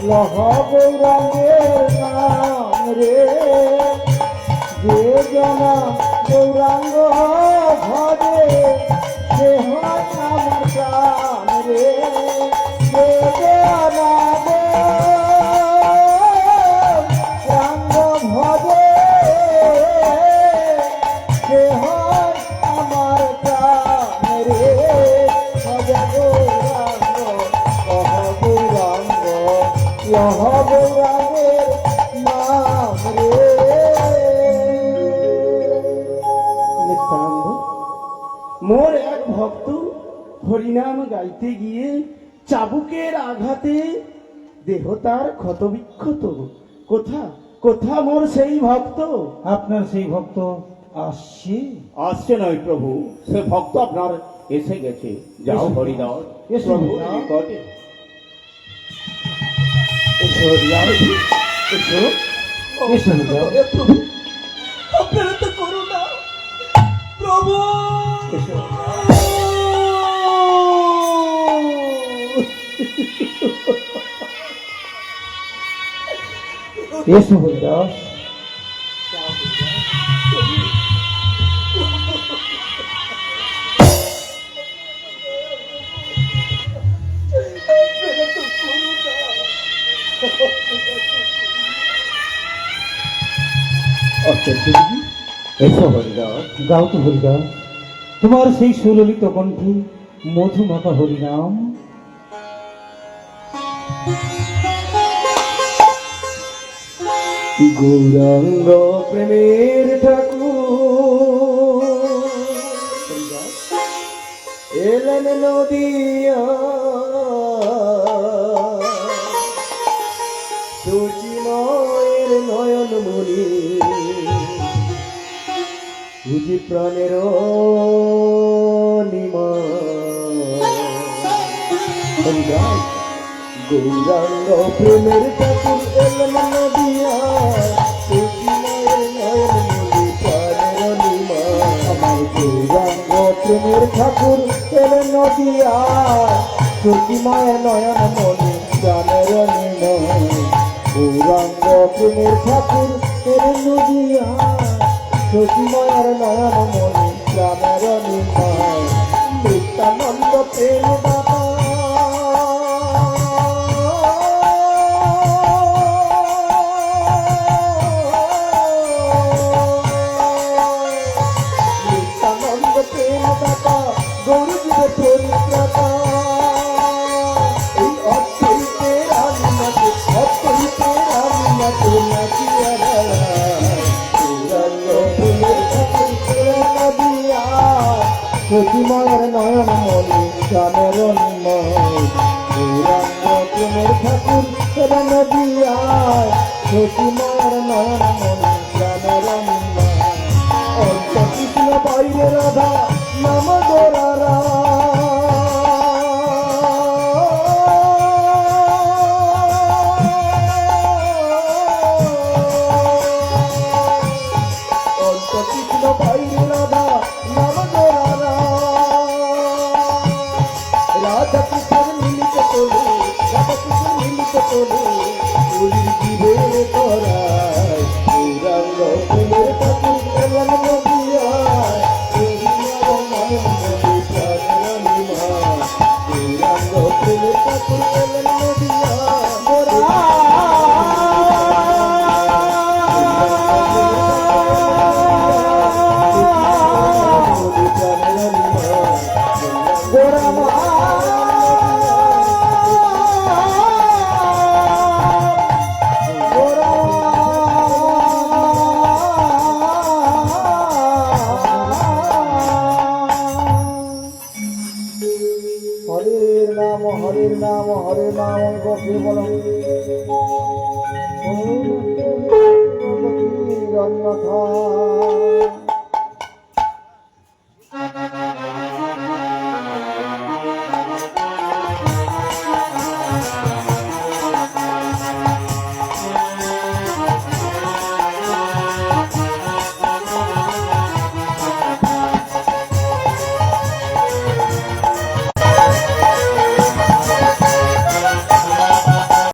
লহ গৌরাঙ্গের নাম রে যে জনা গৌরাঙ্গ ভজে সে হয় আমার প্রাণ রে যে জনা গৌরাঙ্গ ভজে সে হয় আমার প্রাণ রে ভজ গৌরাঙ্গ কহ গৌরাঙ্গ লহ গৌরাঙ্গের নাম রে। নিত্যানন্দ, মোর এক ভক্ত হরিনাম গাইতে গিয়ে চাবুকের আঘাতে দেহ তার ক্ষত বিক্ষত। কোথা কোথা মোর সেই ভক্ত? আপনার সেই ভক্ত আসছে। আসছে নয় প্রভু, সে ভক্ত আপনার এসে গেছে। যাও হরিদাস, এসো প্রভুর হরিদাস। নিকটে। এসো হরিদাস, এসো। এসো হরিদাস। এ প্রভু, আপনারা তো করুণা প্রভু। এসো। এসো হরিদাস। আপনারা তো করুণা। অত্যন্তজি, এসো হরিদাস। গাও তো হরিদাস, তোমার সেই সুললিত কণ্ঠে মধুমাখা হরিনাম। গৌরাঙ্গ প্রেমের ঠাকুর এলেন নদিয়া সচিময়ের নয়ন মনি বুঝি প্রাণের নিমা গৌরাঙ্গ প্রেমের ঠাকুর এলেন নদিয়া সচিময়ের নয়ন মনি প্রাণের নিমা। আমার গৌরাঙ্গ প্রেমের ঠাকুর এলেন নদিয়া সচিময়ের নয়ন মনি প্রাণের নিমা। গৌরাঙ্গ প্রেমের ঠাকুর এলেন নদিয়া সচিময়ের নয়ন মনি প্রাণের নিমা। নিত্যানন্দ প্রেম দাতা নিত্যানন্দ প্রেম দাতা গৌরীদেব পরিত্রাতা এই অদ্বৈতে রামনাথ অদ্বৈতে রামনাথ নাচিয়া সচিময়ের নয়ন মনি প্রাণের নিময়। গৌরাঙ্গ প্রেমের ঠাকুর নদিয়ায় সচিময়ের নয়ন মনি প্রাণের নিময়। অন্ত কৃষ্ণ বাইরে রাধা নাম গোরা রাম হরির নাম হরির নাম হরির নাম কেবলম অন্যথা